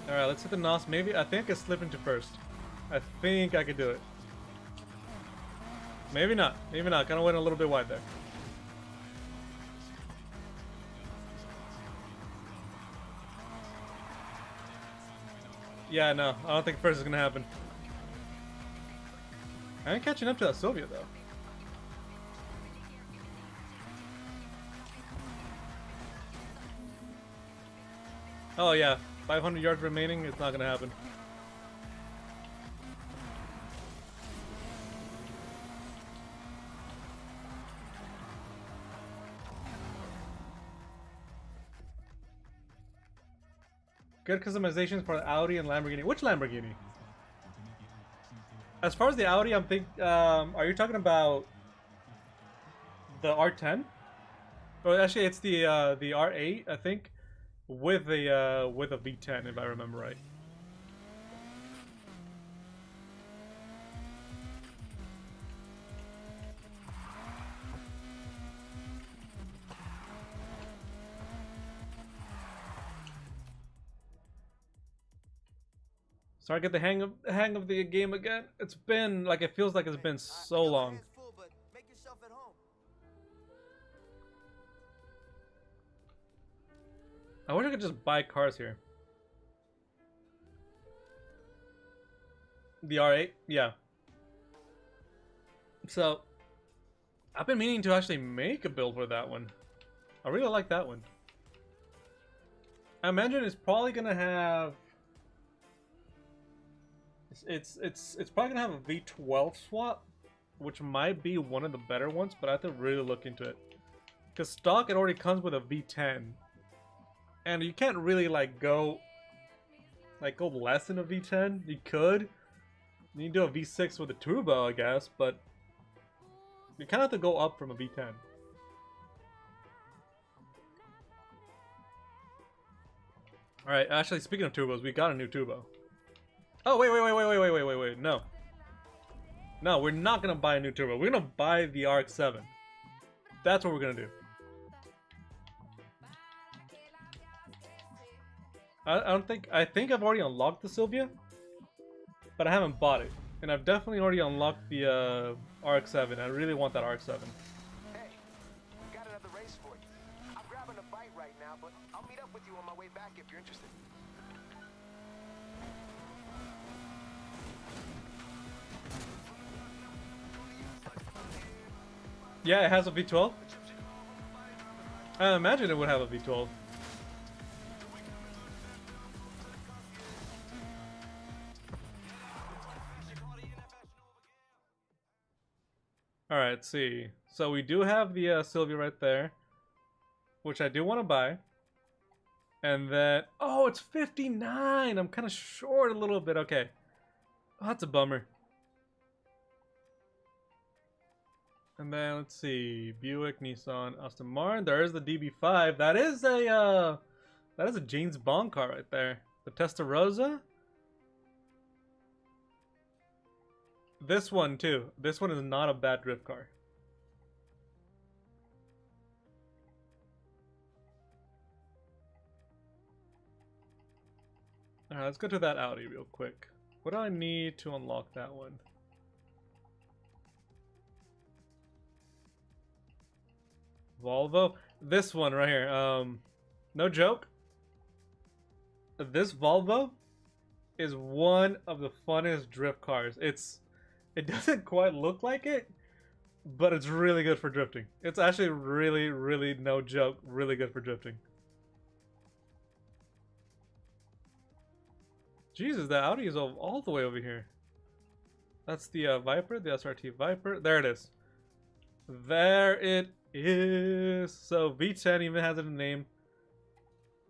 Alright, let's hit the NOS. Maybe, I think I can slip into first. I think I could do it. Maybe not. Maybe not. Kind of went a little bit wide there. Yeah, no. I don't think first is going to happen. I ain't catching up to that Sylvia, though. Oh, yeah. 500 yards remaining. It's not going to happen. Good customizations for the Audi and Lamborghini. Which Lamborghini? As far as the Audi, I'm are you talking about the R10? Or actually, it's the R8, I think, with a V10, if I remember right. Sorry, I get the hang of the game again. It's been like, it feels like it's been so long. I wish I could just buy cars here. The R8, yeah. So I've been meaning to actually make a build for that one. I really like that one. I imagine it's probably gonna have. It's probably gonna have a V12 swap, which might be one of the better ones, but I have to really look into it. Because stock, it already comes with a V10, and you can't really go less than a V10. You could. You can do a V6 with a turbo, I guess, but you kind of have to go up from a V10. All right, actually, speaking of turbos, we got a new turbo. Oh, wait, no. No, we're not gonna buy a new turbo. We're gonna buy the RX-7. That's what we're gonna do. I think I've already unlocked the Sylvia, but I haven't bought it. And I've definitely already unlocked the RX-7. I really want that RX-7. Hey, got another race for you. I'm grabbing a bite right now, but I'll meet up with you on my way back if you're interested. Yeah, it has a V12. I imagine it would have a V12. Alright, let's see. So we do have the Sylvia right there. which I do want to buy. And then, oh, it's 59. I'm kind of short a little bit. Okay. Oh, that's a bummer. And then let's see, Buick, Nissan, Aston Martin. There is the DB5. That is a James Bond car right there. The Testarossa. This one too. This one is not a bad drift car. Alright, let's go to that Audi real quick. What do I need to unlock that one? Volvo? This one right here. No joke. This Volvo is one of the funnest drift cars. It doesn't quite look like it, but it's really good for drifting. It's actually really, really, no joke, really good for drifting. Jesus, the Audi is all the way over here. That's the Viper, the SRT Viper. There it is. There it is. So V10 even has a name.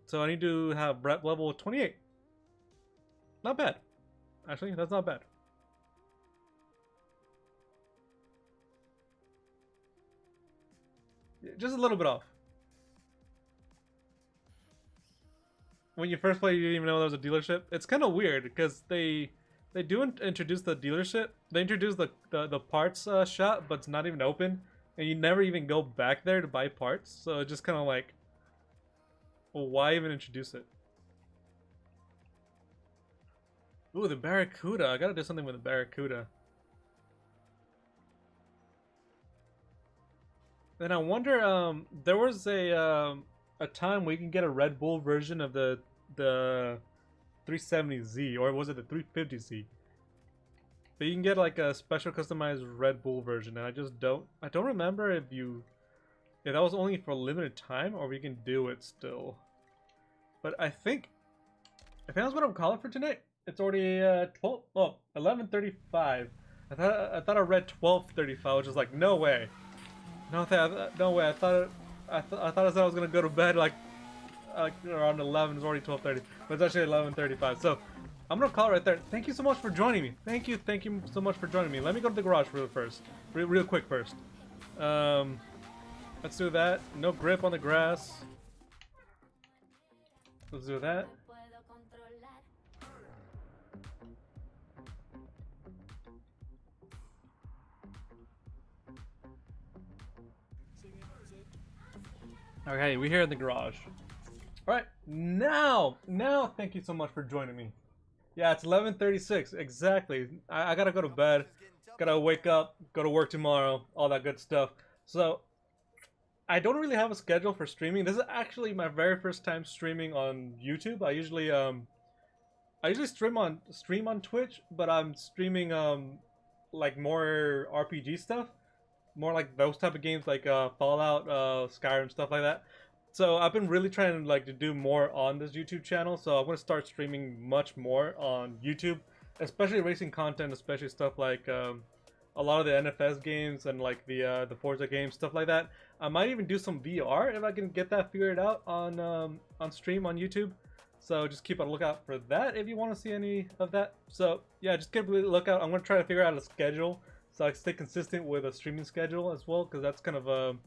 So I need to have Brett level 28. Not bad. Actually, that's not bad. Just a little bit off. When you first play, you didn't even know there was a dealership. It's kind of weird because they do introduce the dealership. They introduce the parts shop, but it's not even open, and you never even go back there to buy parts. So it's just kind of like, well, why even introduce it? Ooh, the Barracuda. I gotta do something with the Barracuda. Then I wonder, there was a time where you can get a Red Bull version of the 370Z, or was it the 350Z? But you can get like a special customized Red Bull version, and I don't remember if that was only for a limited time or we can do it still. But I think that's what I'm calling for tonight. It's already 11:35. I thought I read 12:35, which is like no way. No way. I thought I said I was gonna go to bed like around 11. It's already 12:30, but it's actually 11:35. So I'm gonna call it right there. Thank you so much for joining me. Thank you so much for joining me. Let me go to the garage real quick first. Let's do that. No grip on the grass. Let's do that. Okay, we're here in the garage. Alright, now, thank you so much for joining me. Yeah, it's 11:36, exactly. I gotta go to bed, gotta wake up, go to work tomorrow, all that good stuff. So, I don't really have a schedule for streaming. This is actually my very first time streaming on YouTube. I usually stream on Twitch, but I'm streaming like more RPG stuff. More like those type of games, like Fallout, Skyrim, stuff like that. So I've been really trying to do more on this YouTube channel. So I'm gonna start streaming much more on YouTube, especially racing content, especially stuff like a lot of the NFS games and like the Forza games, stuff like that. I might even do some VR if I can get that figured out on stream on YouTube. So just keep a lookout for that if you want to see any of that. So yeah, just keep a lookout. I'm gonna try to figure out a schedule, so I can stay consistent with a streaming schedule as well, because that's kind of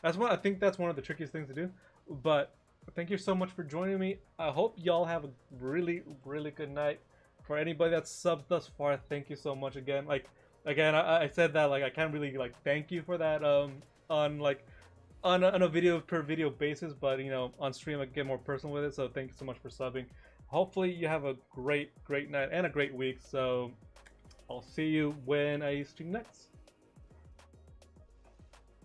I think that's one of the trickiest things to do. But thank you so much for joining me. I hope y'all have a really, really good night. For anybody that's subbed thus far, thank you so much again. I said that I can't really thank you for that on a video per video basis, but on stream I get more personal with it. So thank you so much for subbing. Hopefully you have a great night and a great week. So I'll see you when I stream next.